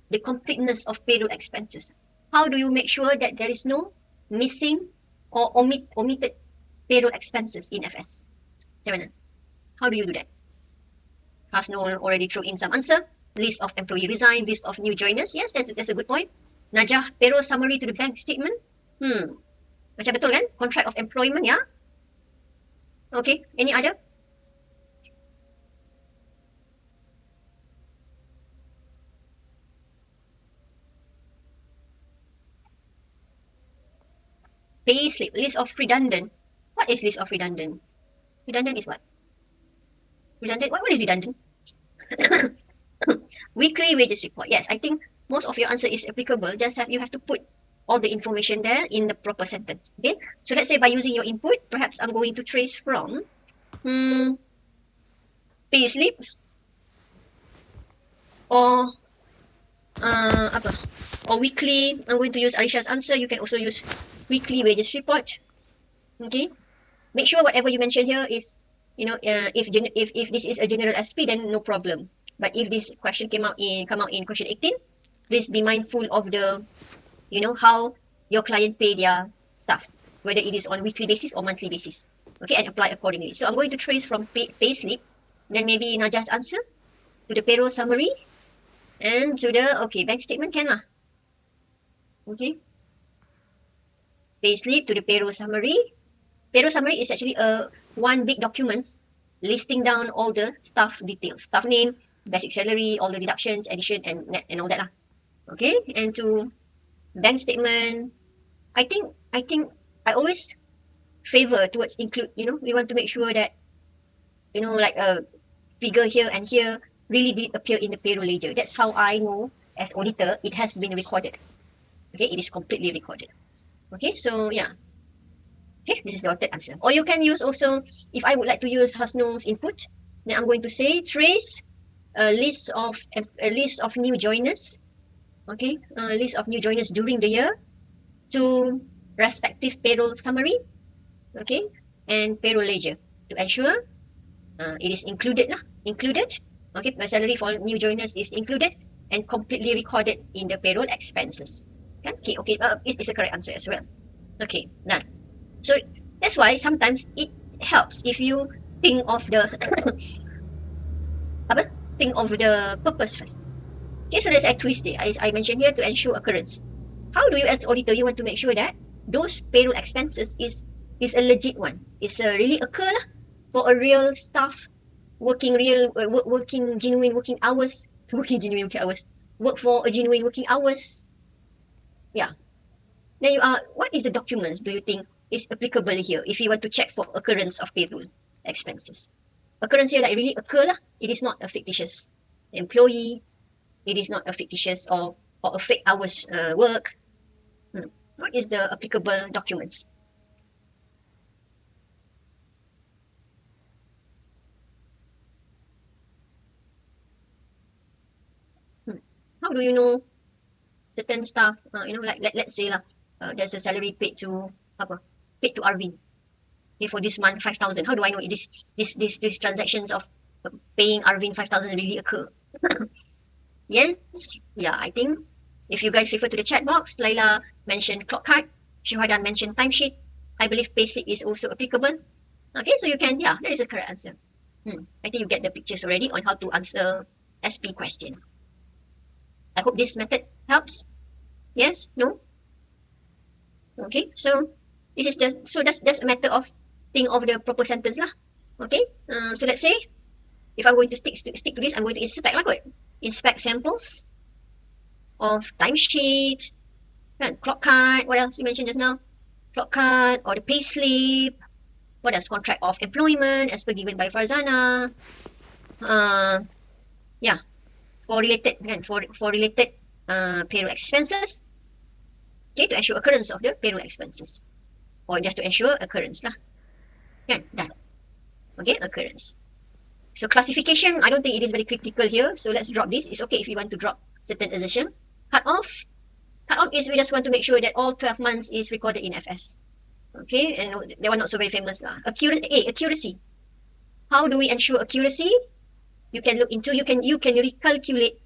the completeness of payroll expenses? how do you make sure that there is no missing or omitted payroll expenses in FS? Macam mana? How do you do that? Has no one already thrown in some answer? List of employee resign, list of new joiners. Yes, that's a good point. Najah payroll summary to the bank statement. Macam betul kan? Contract of employment, ya? Okay, any other? Pay slip, list of redundant. What is list of redundant? Redundant is what? Redundant, what is redundant? Weekly wages report. Yes, I think most of your answer is applicable. Just you have to put all the information there in the proper sentence. Okay, so let's say by using your input, perhaps I'm going to trace from pay slip or apa? Or weekly. I'm going to use Arisha's answer. You can also use weekly wages report. Okay, make sure whatever you mention here is, if this is a general SP, then no problem. But if this question come out in question 18, please be mindful of the, how your client pay their staff, whether it is on weekly basis or monthly basis. Okay, and apply accordingly. So I'm going to trace from pay slip, then maybe Najah's answer, to the payroll summary, and to the, bank statement can lah. Okay. Pay slip to the payroll summary. Payroll summary is actually one big document listing down all the staff details, staff name, basic salary, all the deductions, addition, and net, and all that lah. Okay, and to bank statement, I think I always favor towards include. We want to make sure that, like a figure here and here really did appear in the payroll ledger. That's how I know as auditor it has been recorded. Okay, it is completely recorded. Okay, so yeah. Okay, this is the third answer. Or you can use also, if I would like to use Hasno's input, then I'm going to say trace a list of new joiners. Okay, a list of new joiners during the year to respective payroll summary. Okay, and payroll ledger to ensure it is included. Okay, my salary for new joiners is included and completely recorded in the payroll expenses. Okay, it is a correct answer as well. Okay, done. So that's why sometimes it helps if you think of the purpose first. Okay, so let's twist it. I mentioned here to ensure occurrence. How do you as auditor, you want to make sure that those payroll expenses is a legit one. It's a really occur lah, for a real staff working genuine working hours. Work for a genuine working hours. Yeah. Then what is the documents do you think is applicable here if you want to check for occurrence of payroll expenses? Occurrence here like really occur lah. It is not a fictitious employee. It is not a fictitious or a fake hours work. What is the applicable documents? How do you know certain staff? Like let's say lah, there's a salary paid to Arvin. Okay, for this month 5,000. How do I know these transactions of paying Arvin 5,000 really occur? Yes, yeah, I think if you guys refer to the chat box, Laila mentioned clock card, Shuhada mentioned timesheet. I believe payslip is also applicable. Okay, so you can, that is a correct answer. I think you get the pictures already on how to answer SP question. I hope this method helps. Yes? No? Okay, so this is that's a matter of think of the proper sentence lah. Okay, so let's say if I'm going to stick to this, I'm going to inspect lah kot. Inspect samples of timesheet, clock card. What else you mentioned just now? Clock card or the pay slip. What else? Contract of employment as per given by Farzana. For related payroll expenses. Okay, to ensure occurrence of the payroll expenses, or just to ensure occurrence lah. Done. Okay, occurrence. So classification, I don't think it is very critical here. So let's drop this. It's okay if you want to drop certain assertion. Cut off is we just want to make sure that all 12 months is recorded in FS. Okay, and they were not so very famous lah. Accuracy. How do we ensure accuracy? You can look into, you can recalculate.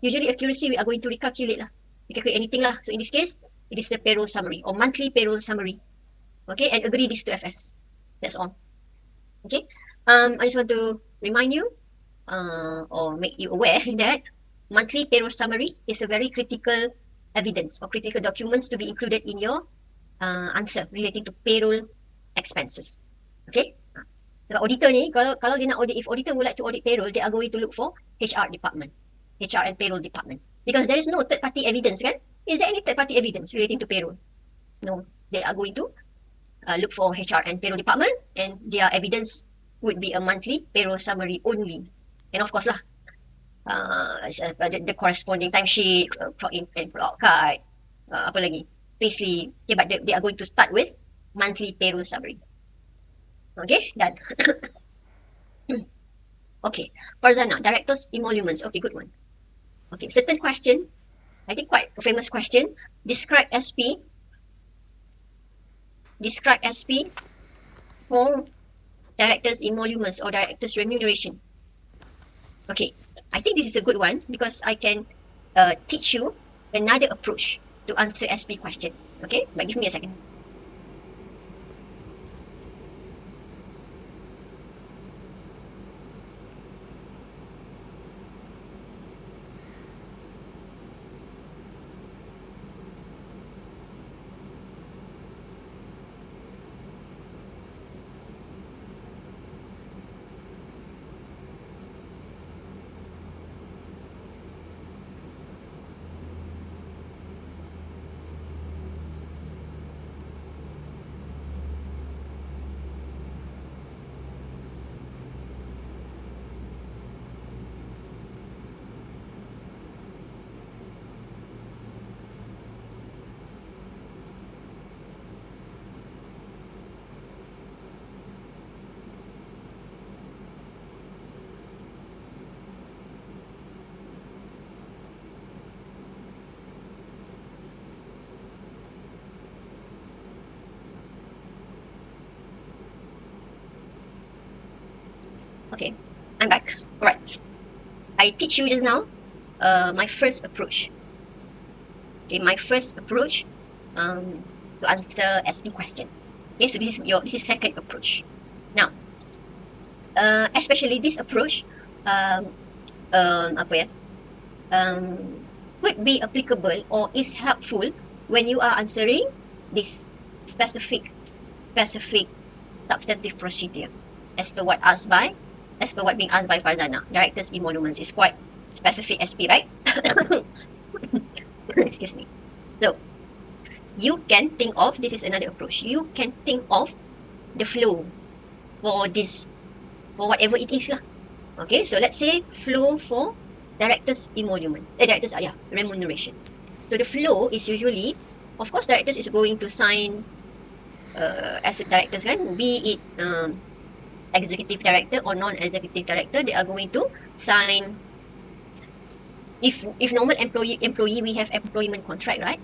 Usually accuracy we are going to recalculate lah. You can create anything lah. So in this case, It is the payroll summary or monthly payroll summary. Okay, and agree this to FS. That's all. Okay. I just want to remind you or make you aware that monthly payroll summary is a very critical evidence or critical documents to be included in your answer relating to payroll expenses. Okay. Sebab auditor ni, kalau dia nak audit, if auditor would like to audit payroll, they are going to look for HR department, HR and payroll department, because there is no third party evidence, kan? Is there any third party evidence relating to payroll? No, they are going to look for HR and payroll department, and their evidence would be a monthly payroll summary only. And of course lah, the corresponding timesheet, clock in and clock out card, apa lagi? Payslip. Okay, but they are going to start with monthly payroll summary. Okay, done. Okay, Farzana, director's emoluments. Okay, good one. Okay, certain question, I think quite a famous question. Describe SP for director's emoluments or director's remuneration. Okay, I think this is a good one because I can teach you another approach to answer SP question. Okay, but give me a second. Okay, I'm back. Alright. I teach you just now my first approach. Okay, my first approach to answer SP question. Okay, so this is second approach. Now, especially this approach could be applicable or is helpful when you are answering this specific substantive procedure as per what being asked by Farzana. Director's emoluments is quite specific SP, right? Excuse me. So you can think of, this is another approach, you can think of the flow for this, for whatever it is lah. Okay, so let's say flow for director's emoluments, remuneration. So the flow is usually, of course, directors is going to sign as a directors, kan? Be it executive director or non-executive director, they are going to sign. If normal employee, we have employment contract, right?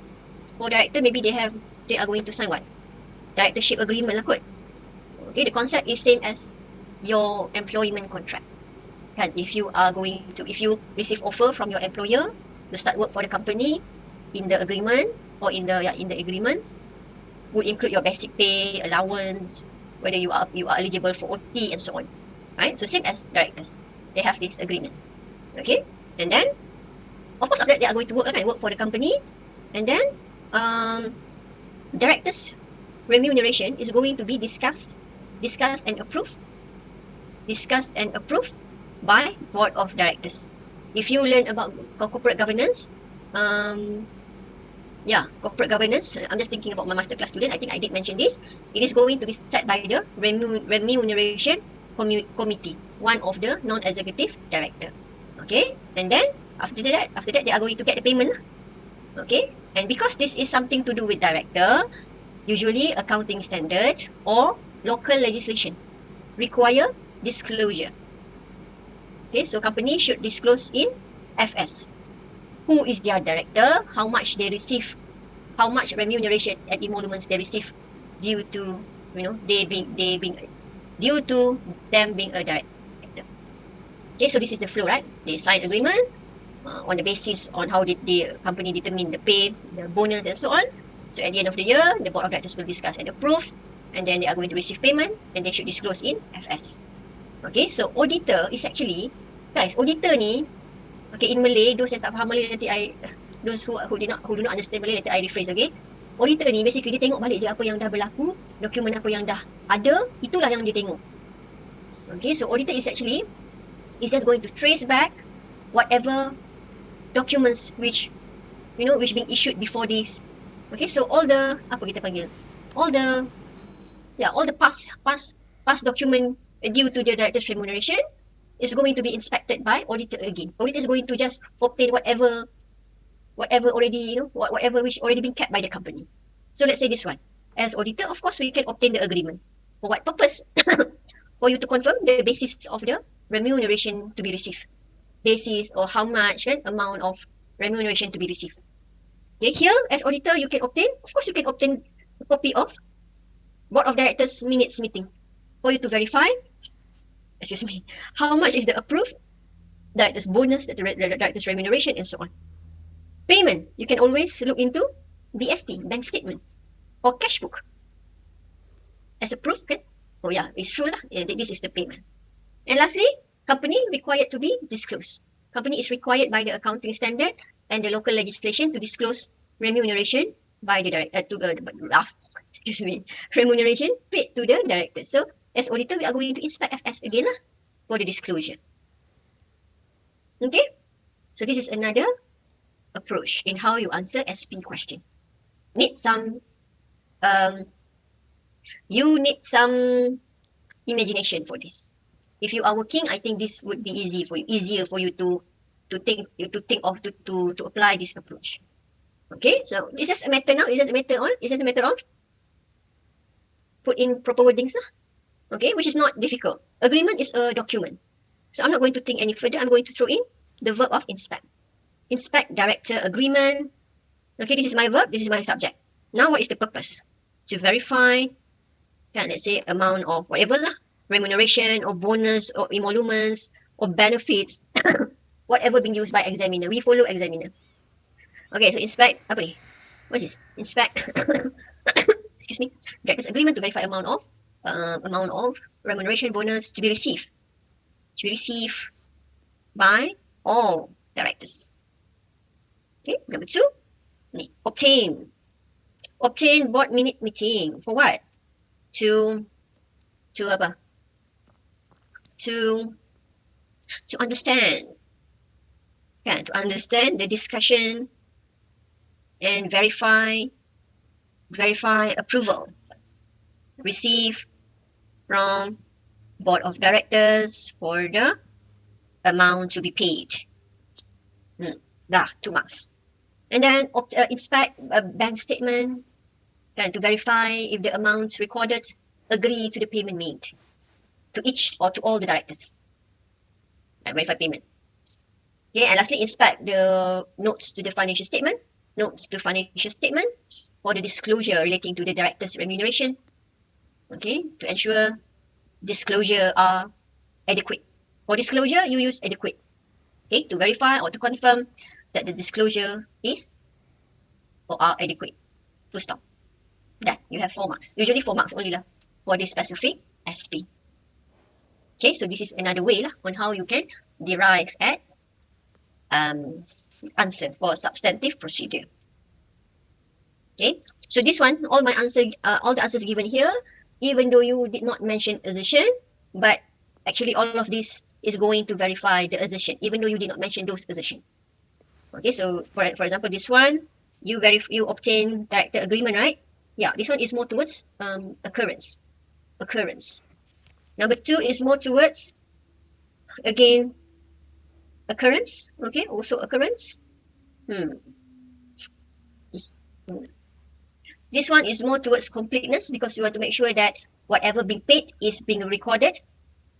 For director, maybe they are going to sign what? Directorship agreement lah kot. Okay, the concept is same as your employment contract. Kan? If you receive offer from your employer to start work for the company, in the agreement or in the agreement would include your basic pay, allowance, whether you are eligible for OT and so on, right? So same as directors, they have this agreement. Okay, and then of course after that they are going to work for the company, and then directors remuneration is going to be discussed and approved by board of directors. If you learn about corporate governance, corporate governance, I'm just thinking about my masterclass student, I think I did mention this. It is going to be set by the remuneration committee, one of the non-executive director. Okay, and then after that they are going to get the payment. Okay, and because this is something to do with director, usually accounting standard or local legislation require disclosure. Okay, so company should disclose in FS who is their director, how much they receive, how much remuneration and emoluments they receive due to due to them being a director. Okay, so this is the flow, right? They sign agreement on the basis on how did the company determine the pay, the bonus and so on. So at the end of the year, the board of directors will discuss and approve, and then they are going to receive payment, and they should disclose in FS. Okay, so auditor is actually, guys, auditor ni, okay, in Malay, those yang tak faham Malay nanti those who do not understand Malay nanti I rephrase, okay. Auditor ni basically dia tengok balik je apa yang dah berlaku, dokumen apa yang dah ada, itulah yang dia tengok. Okay, so auditor is actually is just going to trace back whatever documents which being issued before this. Okay, so all the apa kita panggil, all the past document due to the director's remuneration is going to be inspected by auditor again. Auditor is going to just obtain whatever already, whatever which already been kept by the company. So let's say this one. As auditor, of course, we can obtain the agreement. For what purpose? For you to confirm the basis of the remuneration to be received. Basis or how much amount of remuneration to be received. Okay, here as auditor, you can obtain, of course, you can obtain a copy of board of directors minutes meeting for you to verify, how much is the approved director's bonus, the director's remuneration, and so on. Payment, you can always look into BST, bank statement, or cash book as a proof. Okay? Oh yeah, it's true lah. This is the payment. And lastly, company required to be disclosed. Company is required by the accounting standard and the local legislation to disclose remuneration by the director remuneration paid to the director. So as auditor, we are going to inspect FS again lah for the disclosure. Okay, so this is another approach in how you answer SP question. You need some imagination for this. If you are working, I think this would be easier for you to think of to apply this approach. Okay, so this is a matter now. It's just a matter of put in proper wordings lah. Okay, which is not difficult. Agreement is a document. So I'm not going to think any further. I'm going to throw in the verb of inspect. Inspect director agreement. Okay, this is my verb, this is my subject. Now what is the purpose? To verify, let's say amount of whatever lah, remuneration or bonus or emoluments or benefits, whatever being used by examiner. We follow examiner. Okay, so inspect, apa ni? What is this? Inspect, excuse me, director's agreement to verify amount of remuneration bonus to be received by all directors. Okay, number 2, obtain board minute meeting for what? To understand, to understand the discussion and verify approval received from board of directors for the amount to be paid. 2 marks. And then inspect a bank statement to verify if the amounts recorded agree to the payment made to each or to all the directors. Verify payment. Okay, and lastly, inspect the notes to financial statement for the disclosure relating to the director's remuneration. Okay, to ensure disclosure are adequate. For disclosure, you use adequate. Okay, to verify or to confirm that the disclosure is or are adequate. Full stop. Done. You have 4 marks. Usually 4 marks only lah for this specific SP. Okay, so this is another way lah on how you can derive at answer for substantive procedure. Okay, so this one, all the answers given here, even though you did not mention assertion, but actually all of this is going to verify the assertion, even though you did not mention those assertion. Okay, so for example, this one, you obtain director agreement, right? Yeah, this one is more towards occurrence. Number 2 is more towards, again, occurrence. Okay, also occurrence. This one is more towards completeness because you want to make sure that whatever being paid is being recorded.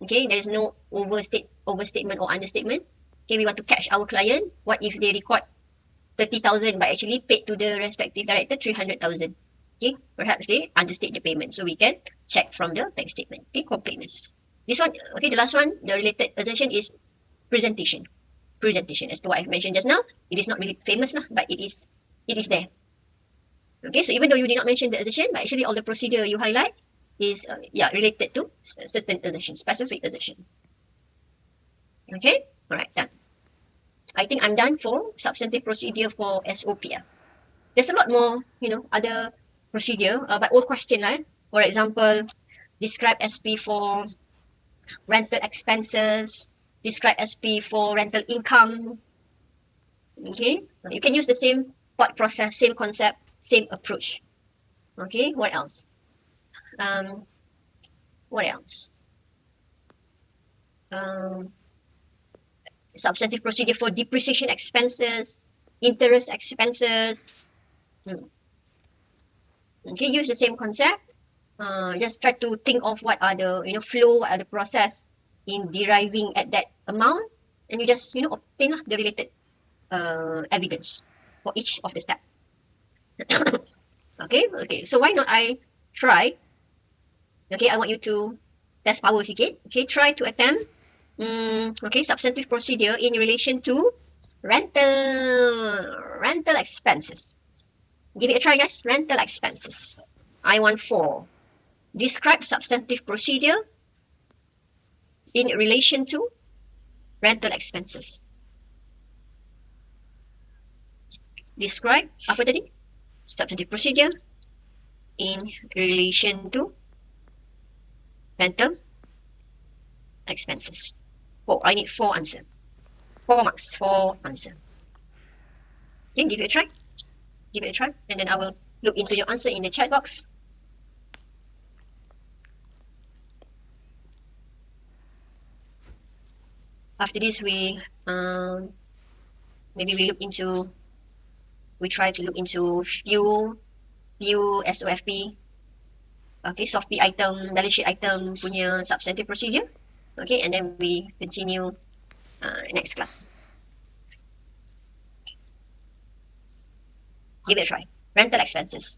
Okay, there is no overstatement or understatement. Okay, we want to catch our client. What if they record 30,000 but actually paid to the respective director 300,000? Okay, perhaps they understate the payment. So we can check from the bank statement. Okay, completeness. This one, okay, the last one, the related assertion is presentation. As to what I mentioned just now, it is not really famous, but it is there. Okay, so even though you did not mention the assertion, but actually all the procedure you highlight is related to certain assertion, specific assertion. Okay, all right, done. I think I'm done for substantive procedure for SOP. There's a lot more, other procedure, but old question, right? For example, describe SP for rental expenses, describe SP for rental income. Okay, you can use the same thought process, same concept, same approach. Okay, what else? Um, what else? Um, Substantive procedure for depreciation expenses, interest expenses. Hmm. Okay, use the same concept. Just try to think of what are the flow, what are the process in deriving at that amount, and you just obtain the related evidence for each of the step. Okay. So why not I try? Okay, I want you to test power again. Okay, try to attempt. Okay, substantive procedure in relation to rental expenses. Give it a try, guys. Rental expenses. I want four. Describe substantive procedure in relation to rental expenses. Describe apa tadi? Substantive procedure in relation to rental expenses. Four. I need four answer. 4 marks. Four answer. Okay, give it a try. Give it a try, and then I will look into your answer in the chat box. After this, maybe we try to look into few SOFP, okay, SOFP item, balance sheet item punya substantive procedure, okay, and then we continue next class. Give it a try. Rental expenses.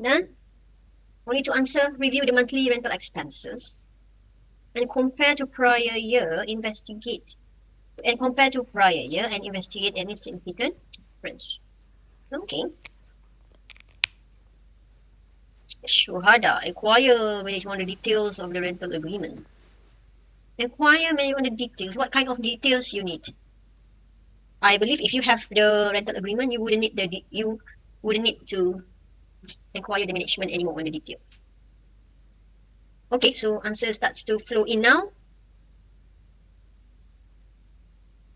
Done? Only to answer, review the monthly rental expenses and compare to prior year, investigate any significant difference. Okay. Shuhada, inquire when you want the details of the rental agreement. Inquire when you want the details. What kind of details you need? I believe if you have the rental agreement, you wouldn't need to inquire the management anymore on the details. Okay, so answer starts to flow in now.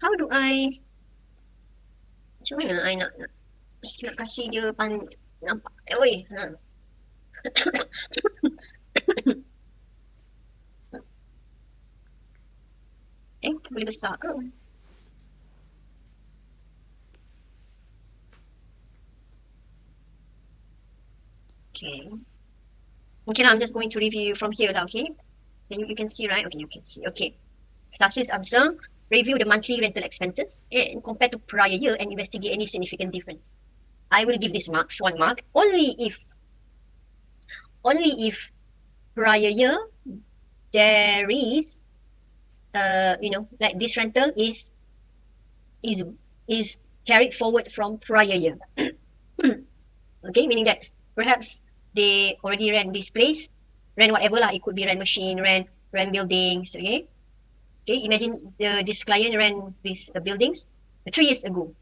How do I macam mana I nak kasih dia nampak. Oi. Boleh besar ke? Okay. Okay, now I'm just going to review from here now, okay? You can see, right? Okay, you can see. Okay. Sasi's answer, review the monthly rental expenses and compare to prior year and investigate any significant difference. I will give this marks 1 mark only if prior year there is like this rental is carried forward from prior year. Okay, meaning that perhaps they already rent this place, rent whatever lah. It could be rent machine, rent buildings. Okay, imagine this client rent these buildings 3 years ago.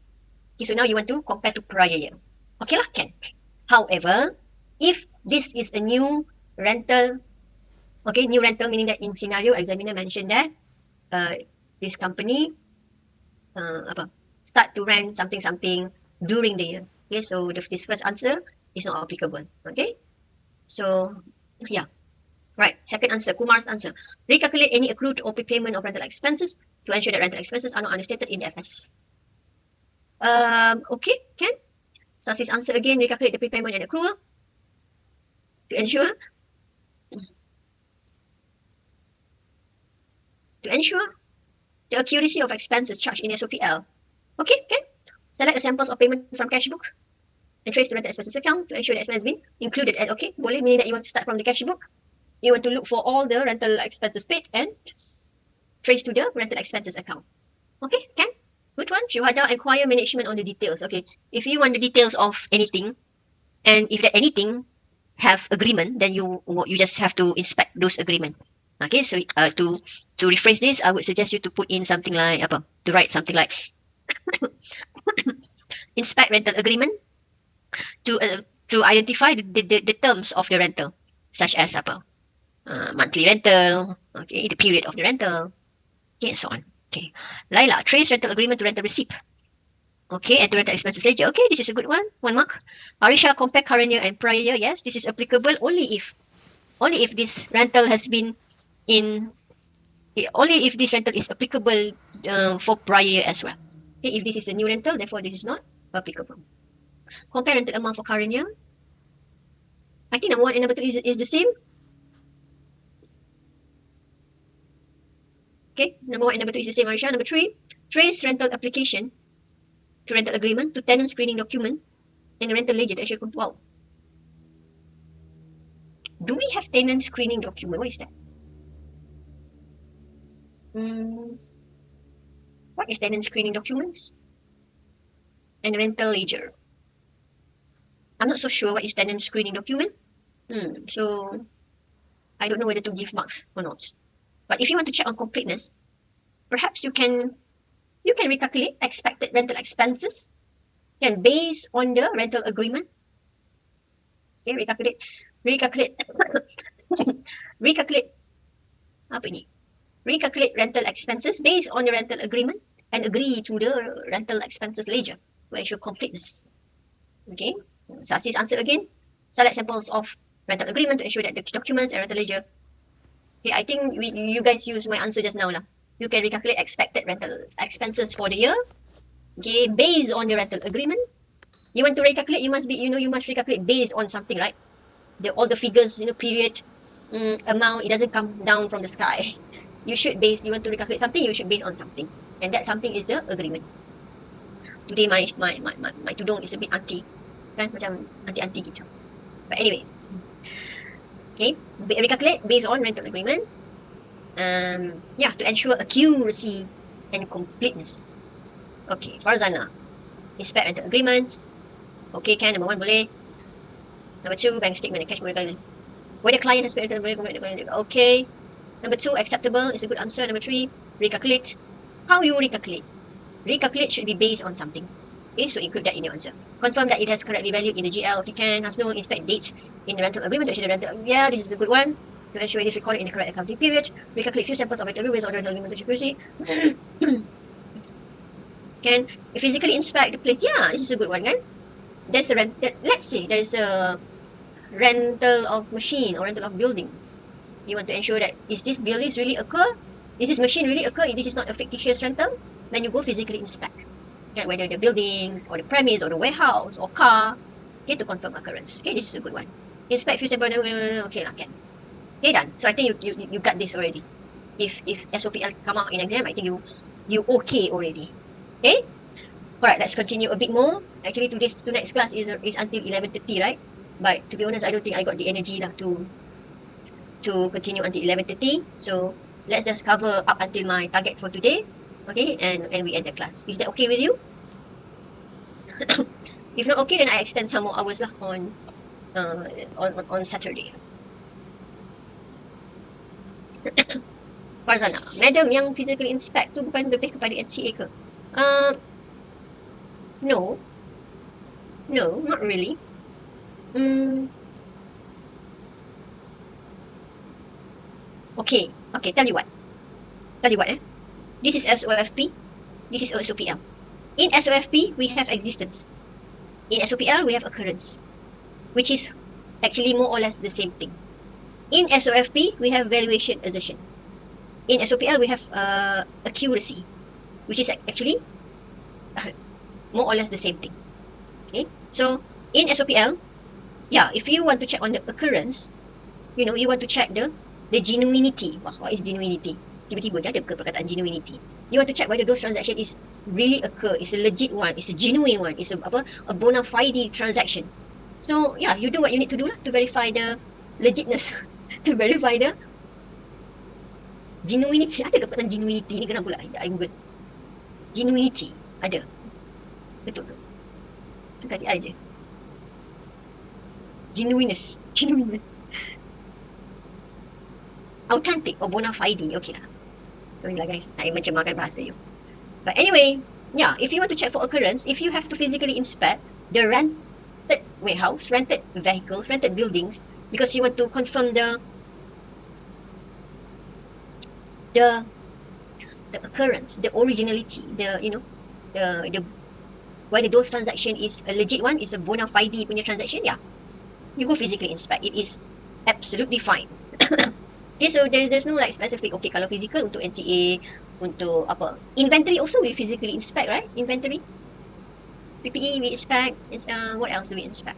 Okay, so now you want to compare to prior year. Okay lah, can. However, if this is a new rental, okay, new rental meaning that in scenario examiner mentioned that this company start to rent something during the year. Okay, so this first answer is not applicable. Okay, so yeah. Right, second answer, Kumar's answer. Recalculate any accrued or prepayment of rental expenses to ensure that rental expenses are not understated in the FS. Okay, can. Sasi's answer again, recalculate the prepayment and accrual to ensure the accuracy of expenses charged in SOPL. Okay, can. Select the samples of payment from cash book and trace the rental expenses account to ensure the expense has been included. And okay, boleh, meaning that you want to start from the cash book. You want to look for all the rental expenses paid and trace to the rental expenses account. Okay, can. Good one. Shuhada, inquire management on the details. Okay, if you want the details of anything, and if that anything have agreement, then you just have to inspect those agreement. Okay, so to rephrase this, I would suggest you to put in something like to write something like inspect rental agreement to identify the terms of the rental, such as monthly rental, okay, the period of the rental, okay, and so on. Okay, Laila, trace rental agreement to rental receipt. Okay, and to rental expenses ledger. Okay, this is a good one. 1 mark. Arisha, compare current year and prior year. Yes, this is applicable only if this rental has been only if this rental is applicable for prior year as well. Okay, if this is a new rental, therefore this is not applicable. Compare rental amount for current year. I think number 1 and number 2 is the same. Okay, number 1 and number 2 is the same, Arisha. Number 3, trace rental application to rental agreement to tenant screening document and the rental ledger to ensure wow. Do we have tenant screening document? What is that? What is tenant screening documents? And rental ledger. I'm not so sure what is tenant screening document. So I don't know whether to give marks or not. But if you want to check on completeness, perhaps you can recalculate expected rental expenses and based on the rental agreement. Okay, recalculate apa ni? Recalculate rental expenses based on the rental agreement and agree to the rental expenses ledger to ensure completeness. Okay, Sasi's answer again. Select samples of rental agreement to ensure that the documents and rental ledger. Okay, I think you guys use my answer just now lah. You can recalculate expected rental expenses for the year. Okay, based on the rental agreement. You want to recalculate, you must recalculate based on something, right? All the figures, period, amount, it doesn't come down from the sky. You want to recalculate something, you should base on something. And that something is the agreement. Today my tudung is a bit anti. Kan? Macam anti-anti gitu. But anyway, okay, recalculate based on rental agreement. Yeah, to ensure accuracy and completeness. Okay, Farzana, inspect rental agreement. Okay, can number one boleh. Number two, bank statement and cash flow. Whether client has paid rental agreement. Okay. Number two, acceptable is a good answer. Number three, recalculate. How you recalculate? Recalculate should be based on something. Okay, so include that in your answer. Confirm that it has correctly valued in the GL. Okay, can has no inspect dates in the rental agreement to ensure the rental. Yeah, this is a good one. To ensure it is recorded in the correct accounting period. Recalculate few samples of rental agreements on the rental agreement to accuracy. Can physically inspect the place? Yeah, this is a good one, kan? There's a let's say there is a rental of machine or rental of buildings. So you want to ensure that is this buildings really occur? Is this machine really occur? If this is not a fictitious rental, then you go physically inspect. Okay, whether the buildings or the premise or the warehouse or car, okay, to confirm occurrence. Okay, this is a good one. Inspect few samples. Okay, can. Okay, done. So I think you got this already. If SOPL come out in exam, I think you okay already. Okay. Alright, let's continue a bit more. Actually, tonight's class is until 11:30, right? But to be honest, I don't think I got the energy lah to continue until 11:30. So let's just cover up until my target for today. Okay, and we end the class. Is that okay with you? If not okay, then I extend some more hours lah on Saturday. Farzana, madam yang physically inspect tu bukan lebih kepada NCA ke? No, not really. Okay, tell you what. This is SOFP, this is SOPL. In SOFP, we have existence. In SOPL, we have occurrence, which is actually more or less the same thing. In SOFP, we have valuation assertion. In SOPL, we have accuracy, which is actually more or less the same thing. Okay, so in SOPL, yeah, if you want to check on the occurrence, you want to check the genuinity. What is genuinity? Tiba-tiba je ada perkataan genuinity. You want to check whether those transaction is really occur, is a legit one, is a genuine one, is a bona fide transaction. So yeah, you do what you need to do lah to verify the legitness, to verify the genuinity. Ada ke perkataan genuinity ni? Kenapa pula I google genuinity? Ada, betul tu? Suka hati I je. Genuineness. Authentic or bona fide. Okay lah. Sorry lah guys, I mencemarkan bahasa you. But anyway, yeah, if you want to check for occurrence, if you have to physically inspect the rented warehouse, rented vehicles, rented buildings, because you want to confirm the occurrence, the originality, the whether those transaction is a legit one, is a bona fide punya transaction, yeah, you go physically inspect. It is absolutely fine. Okay, so there's no like specific. Okay, kalau physical untuk NCA, untuk apa? Inventory also we physically inspect, right? Inventory, PPE we inspect. What else do we inspect?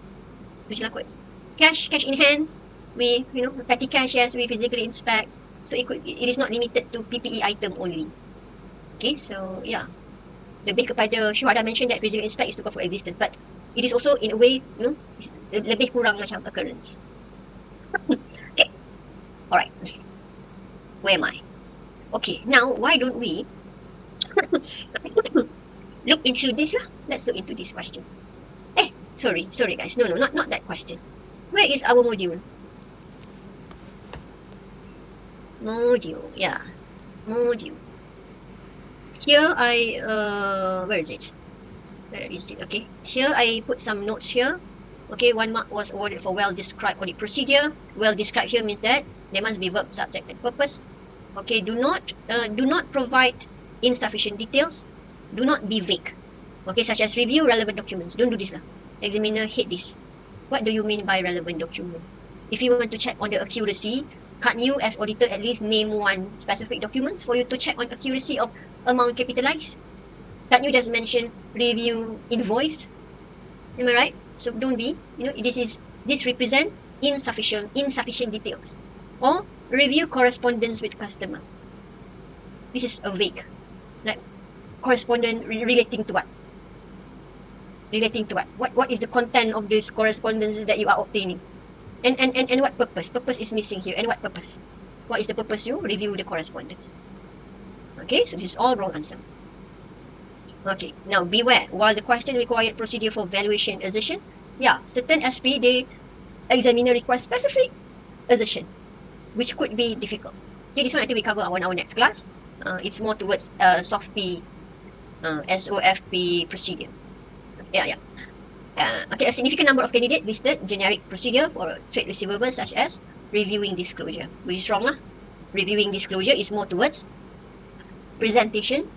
Suci lakut. Cash in hand, we petty cash, yes, we physically inspect. So it is not limited to PPE item only. Okay, so yeah, lebih kepada Syuhada mentioned that physical inspect is to cover existence, but it is also in a way, lebih kurang macam occurrence. Okay. Alright. Where am I? Okay, now why don't we look into this lah? Let's look into this question. Sorry guys. No, not that question. Where is our module? Module, yeah. Module. Here where is it? Okay. Here I put some notes here. Okay, 1 mark was awarded for well-described audit procedure. Well-described here means that there must be verb, subject, and purpose. Okay, do not provide insufficient details. Do not be vague. Okay, such as review relevant documents. Don't do this lah. Examiner hate this. What do you mean by relevant document? If you want to check on the accuracy, can't you as auditor at least name one specific documents for you to check on accuracy of amount capitalized? Can't you just mention review invoice? Am I right? So don't be, this represent insufficient details. Or review correspondence with customer. This is a vague. Like correspondence relating to what? Relating to what? What is the content of this correspondence that you are obtaining? And what purpose? Purpose is missing here. And what purpose? What is the purpose? You review the correspondence. Okay, so this is all wrong answer. Okay, now beware. While the question required procedure for valuation assertion, yeah, certain SP, the examiner requires specific assertion, which could be difficult. Okay, this one I think we cover on our next class. It's more towards SOFP, SOFP procedure. Yeah, yeah. Okay, a significant number of candidates listed generic procedure for trade receivables such as reviewing disclosure, which is wrong lah. Reviewing disclosure is more towards presentation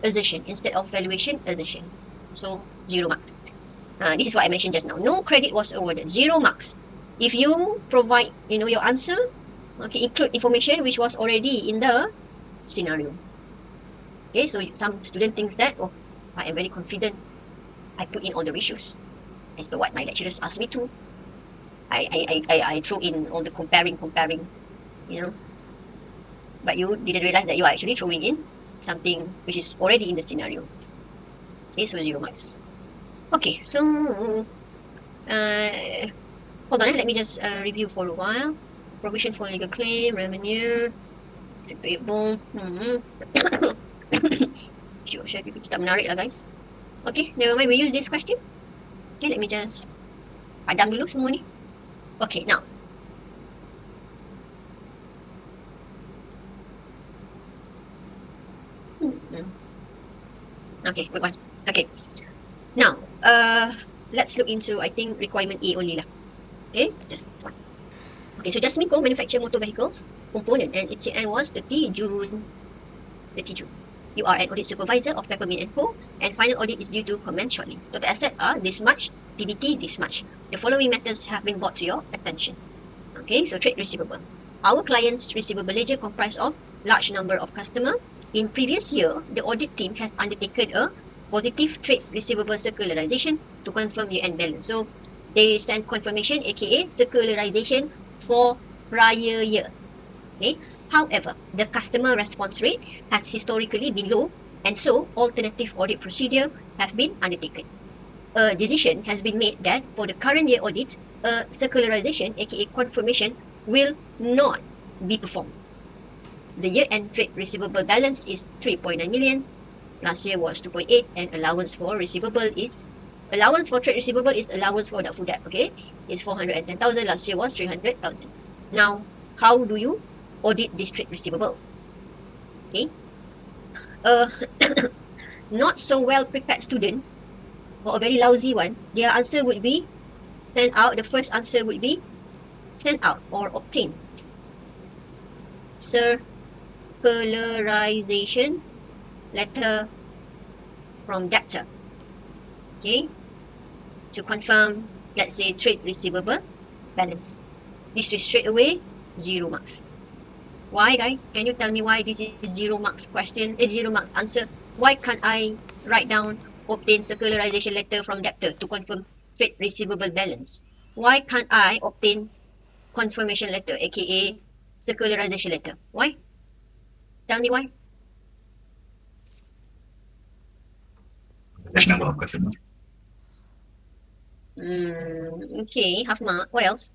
assertion instead of valuation assertion. So 0 marks. This is what I mentioned just now. No credit was awarded. 0 marks. If you provide, your answer, okay, include information which was already in the scenario. Okay, so some student thinks that, oh, I am very confident. I put in all the ratios as per what my lecturers asked me to. I throw in all the comparing, but you didn't realize that you are actually throwing in something which is already in the scenario. Okay, so 0 marks. Okay, so hold on, let me just review for a while. Provision for legal claim, revenue, payable. Sure, kita menarik lah guys. Okay, never mind, we use this question. Okay, let me just padam dulu semua ni. Okay, now. Okay, good one. Okay. Now, let's look into, I think, requirement A only lah. Okay, just one. Okay, so Jasmine Co. manufacture motor vehicles component and its end was 30 June. You are an audit supervisor of Peppermint & Co. and final audit is due to commence shortly. Total asset are this much, PBT this much. The following matters have been brought to your attention. Okay, so trade receivable. Our client's receivable ledger comprised of large number of customers. In previous year, the audit team has undertaken a positive trade receivable circularization to confirm year-end balance. So they send confirmation, aka circularization for prior year. Okay. However, the customer response rate has historically been low, and so alternative audit procedure have been undertaken. A decision has been made that for the current year audit, a circularization, aka confirmation, will not be performed. The year-end trade receivable balance is 3.9 million. Last year was 2.8, and allowance for trade receivable is allowance for doubtful debt. Okay, is 410,000. Last year was 300,000. Now, how do you audit this trade receivable? Okay, not so well prepared student or a very lousy one, their answer would be send out. The first answer would be send out or obtain circularization letter from debtor. Okay, to confirm, let's say, trade receivable balance. This is straight away 0 marks. Why, guys? Can you tell me why this is 0 marks question? 0 marks answer. Why can't I write down obtain circularization letter from debtor to confirm trade receivable balance? Why can't I obtain confirmation letter, aka circularization letter? Why? Tell me why. Large number of customers. Okay, half mark. What else?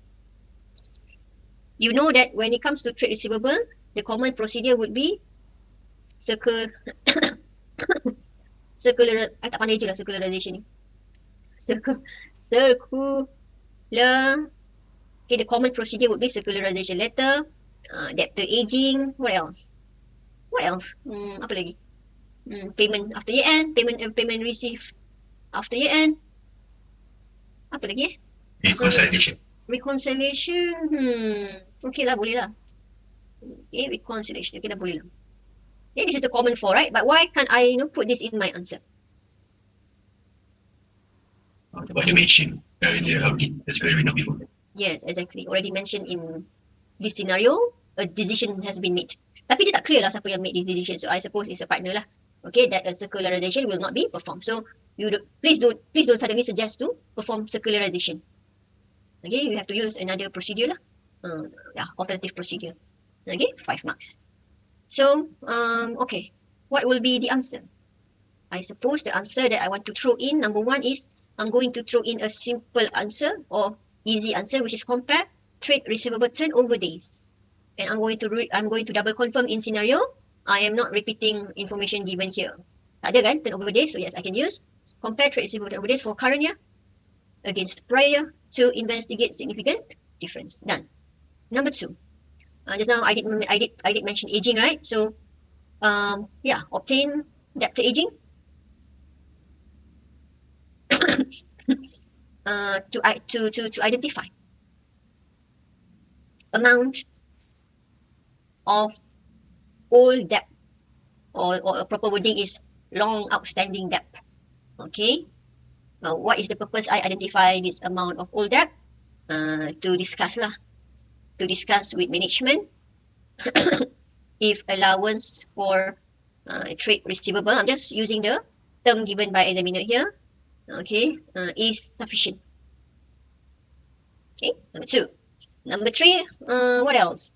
You know that when it comes to trade receivable, the common procedure would be circularization ni. Okay, the common procedure would be circularization letter, debtor aging. What else? Apa lagi? Payment after year end, payment received after year end. Apa lagi? Reconciliation. Okay lah, boleh lah. Okay, reconciliation. Okay, dah boleh lah. Okay, this is the common for, right? But why can't I, put this in my answer? What you mentioned earlier, that's where we know before. Yes, exactly. Already mentioned in this scenario, a decision has been made. Tapi dia tak clear lah siapa yang made this decision. So I suppose it's a partner lah. Okay, that a circularization will not be performed. So please don't suddenly suggest to perform circularization. Okay, you have to use another procedure lah. Alternative procedure. Okay, 5 marks. So, okay, what will be the answer? I suppose the answer that I want to throw in, number 1 is, I'm going to throw in a simple answer, or easy answer, which is compare trade receivable turnover days. And I'm going to double confirm in scenario. I am not repeating information given here. Tak ada kan turnover days, so yes, I can use compare trade receivable turnover days for current year against prior year to investigate significant difference. Done. Number 2. Just now I did mention aging, right? So yeah, obtain debtor aging to identify amount of old debt, or a proper wording is long outstanding debt. Okay. What is the purpose I identify this amount of old debt? To discuss with management if allowance for trade receivable, I'm just using the term given by examiner here, okay, is sufficient. Okay, number 2. Number 3, what else?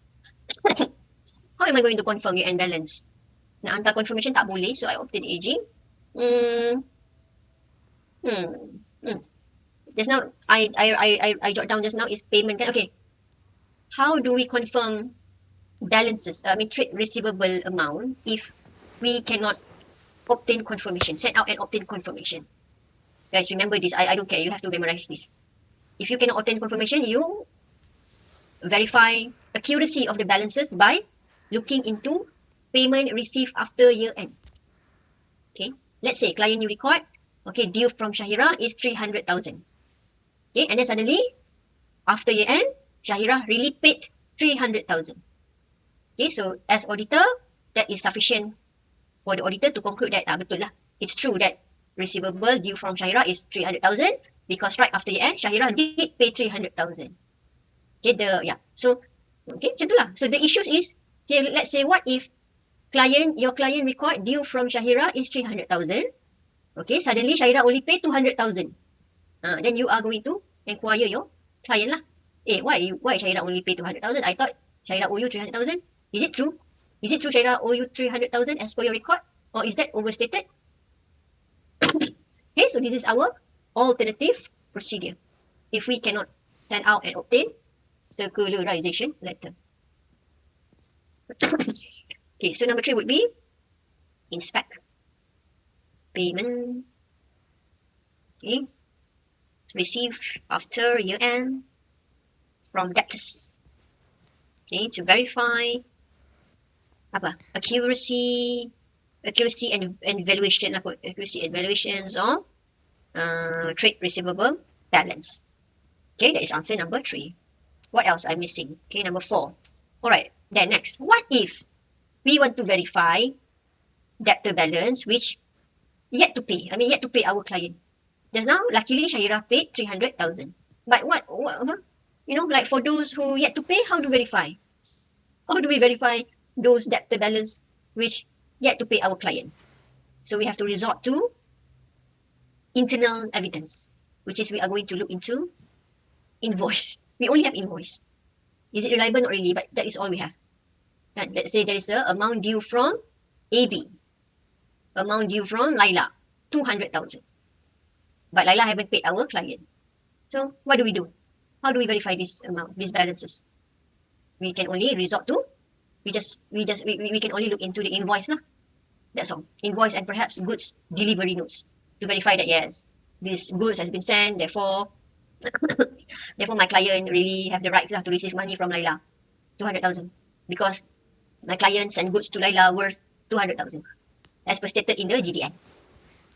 How am I going to confirm your end balance? Nak hantar confirmation tak boleh, so I obtain aging. Just now, I jot down just now is payment kan? Okay. How do we confirm balances, trade receivable amount if we cannot obtain confirmation, send out and obtain confirmation? Guys, remember this. I don't care. You have to memorize this. If you cannot obtain confirmation, you verify accuracy of the balances by looking into payment received after year end. Okay, let's say client you record, okay, due from Shahira is 300,000. Okay, and then suddenly after year end, Shahira really paid 300,000. Okay, so as auditor, that is sufficient for the auditor to conclude that betul lah, it's true that receivable due from Shahira is 300,000 because right after year end, Shahira did pay 300,000. Okay, so okay, macam tu lah. So the issues is, okay, let's say what if your client record due from Shahira is 300,000. Okay, suddenly Shahira only pay 200,000. Then you are going to inquire your client lah. Why Shahira only pay 200,000? I thought Shahira owe you 300,000. Is it true? Is it true Shahira owe you 300,000 as per your record? Or is that overstated? Okay, so this is our alternative procedure if we cannot send out and obtain circularization letter. Okay, so number 3 would be inspect payment. Okay, received after year end from debtors. Okay, to verify accuracy and valuation valuations of trade receivable balance. Okay, that is answer number 3. What else I'm missing? Okay, number 4. All right, then next, what if we want to verify debtor balance which yet to pay our client? Just now, luckily Shahira paid 300,000. But what like for those who yet to pay, how to verify? How do we verify those debtor balance which yet to pay our client? So we have to resort to internal evidence, which is we are going to look into invoice. We only have invoice. Is it reliable? Not really, but that is all we have. And let's say there is a amount due from AB, amount due from Laila, 200,000. But Laila haven't paid our client. So what do we do? How do we verify this amount, these balances? We can only resort to, we can only look into the invoice lah. That's all. Invoice and perhaps goods delivery notes to verify that yes, this goods has been sent, therefore my client really have the rights to receive money from Laila, 200,000, because my client sent goods to Laila worth 200,000 as per stated in the GDN.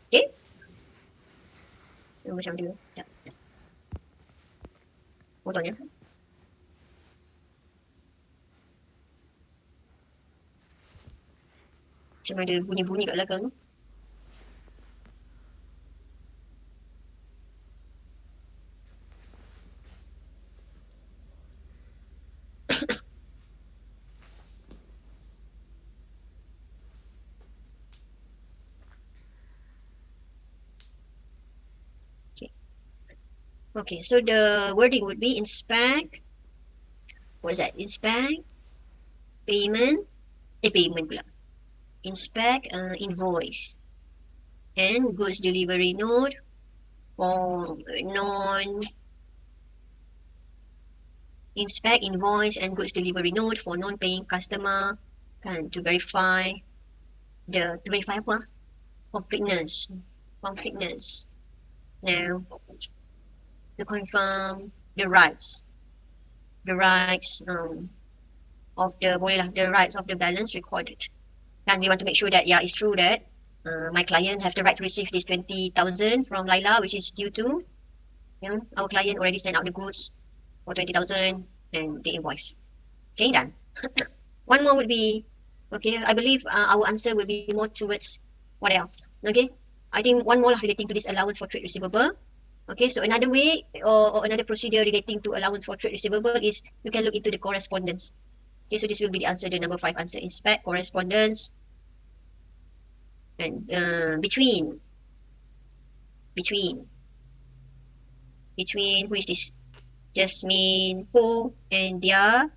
Okay? Macam dia. Hold on ya. Macam ada bunyi-bunyi kat belakang tu. Okay, so the wording would be inspect. What is that? Inspect payment. Payment pula. Inspect invoice and goods delivery note for non inspect invoice and goods delivery note for non-paying customer, kan, to verify apa? Completeness. Now, to confirm the rights of the rights of the balance recorded. And we want to make sure that it's true that my client have the right to receive this 20,000 from Laila, which is due to our client already sent out the goods for 20,000 and the invoice. Okay, done. One more would be, okay, I believe our answer will be more towards what else? Okay, I think one more relating to this allowance for trade receivable. Okay, so another way or another procedure relating to allowance for trade receivable is you can look into the correspondence. Okay, so this will be the answer, the number 5 answer. Inspect correspondence and between who is this? Jasmine Ho and their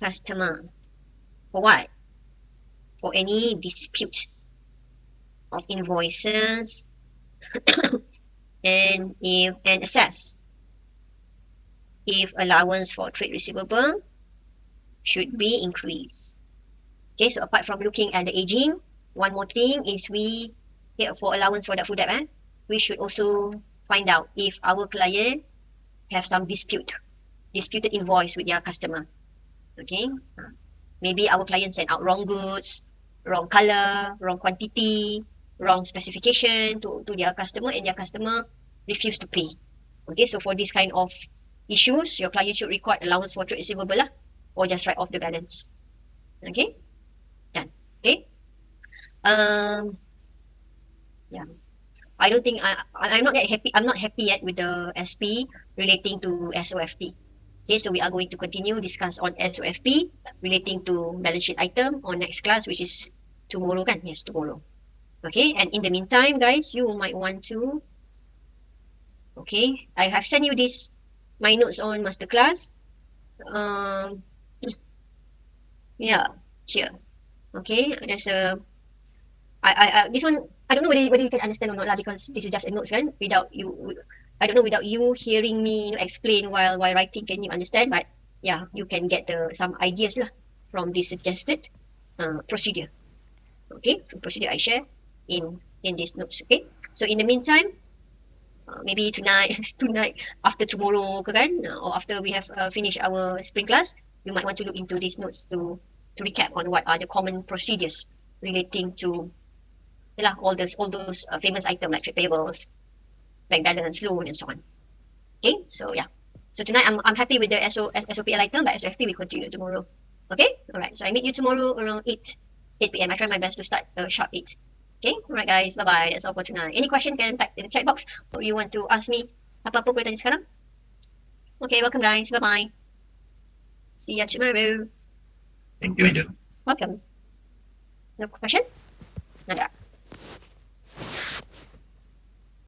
customer. For what? For any dispute of invoices and assess if allowance for trade receivable should be increased. Okay, so apart from looking at the aging, one more thing is for allowance for that food debt, we should also find out if our client have some disputed invoice with their customer. Okay, maybe our client sent out wrong goods, wrong color, wrong quantity, wrong specification to their customer, and their customer refuse to pay. Okay, so for this kind of issues, your client should record allowance for trade receivable lah, or just write off the balance. Okay, done. Okay. Yeah. I don't think I'm not that happy. I'm not happy yet with the SP relating to SOFP. Okay, so we are going to continue discuss on SOFP relating to balance sheet item on next class, which is tomorrow, kan? Yes, tomorrow. Okay, and in the meantime, guys, you might want to. Okay, I have sent you my notes on masterclass. Yeah, here. Okay, there's this one, I don't know whether you can understand or not lah, because this is just a notes kan. I don't know, without you hearing me explain while writing, can you understand? But yeah, you can get some ideas lah from this suggested procedure. Okay, so procedure I share in these notes. Okay, so in the meantime, maybe tonight after tomorrow kan, or after we have finished our spring class, you might want to look into these notes to recap on what are the common procedures relating to all those famous items like trade payables, bank balance, loan, and so on. Okay, so yeah. So tonight I'm happy with the SOPL item, but SOFP we continue tomorrow. Okay, all right. So I meet you tomorrow around 8 p.m. I try my best to start sharp 8. Okay, all right guys, bye bye. That's all for tonight. Any question can type in the chat box, or you want to ask me apa-apa boleh tanya sekarang. Okay, welcome guys. Bye bye. See ya tomorrow. Thank you, Angel. Welcome. No question? Nada.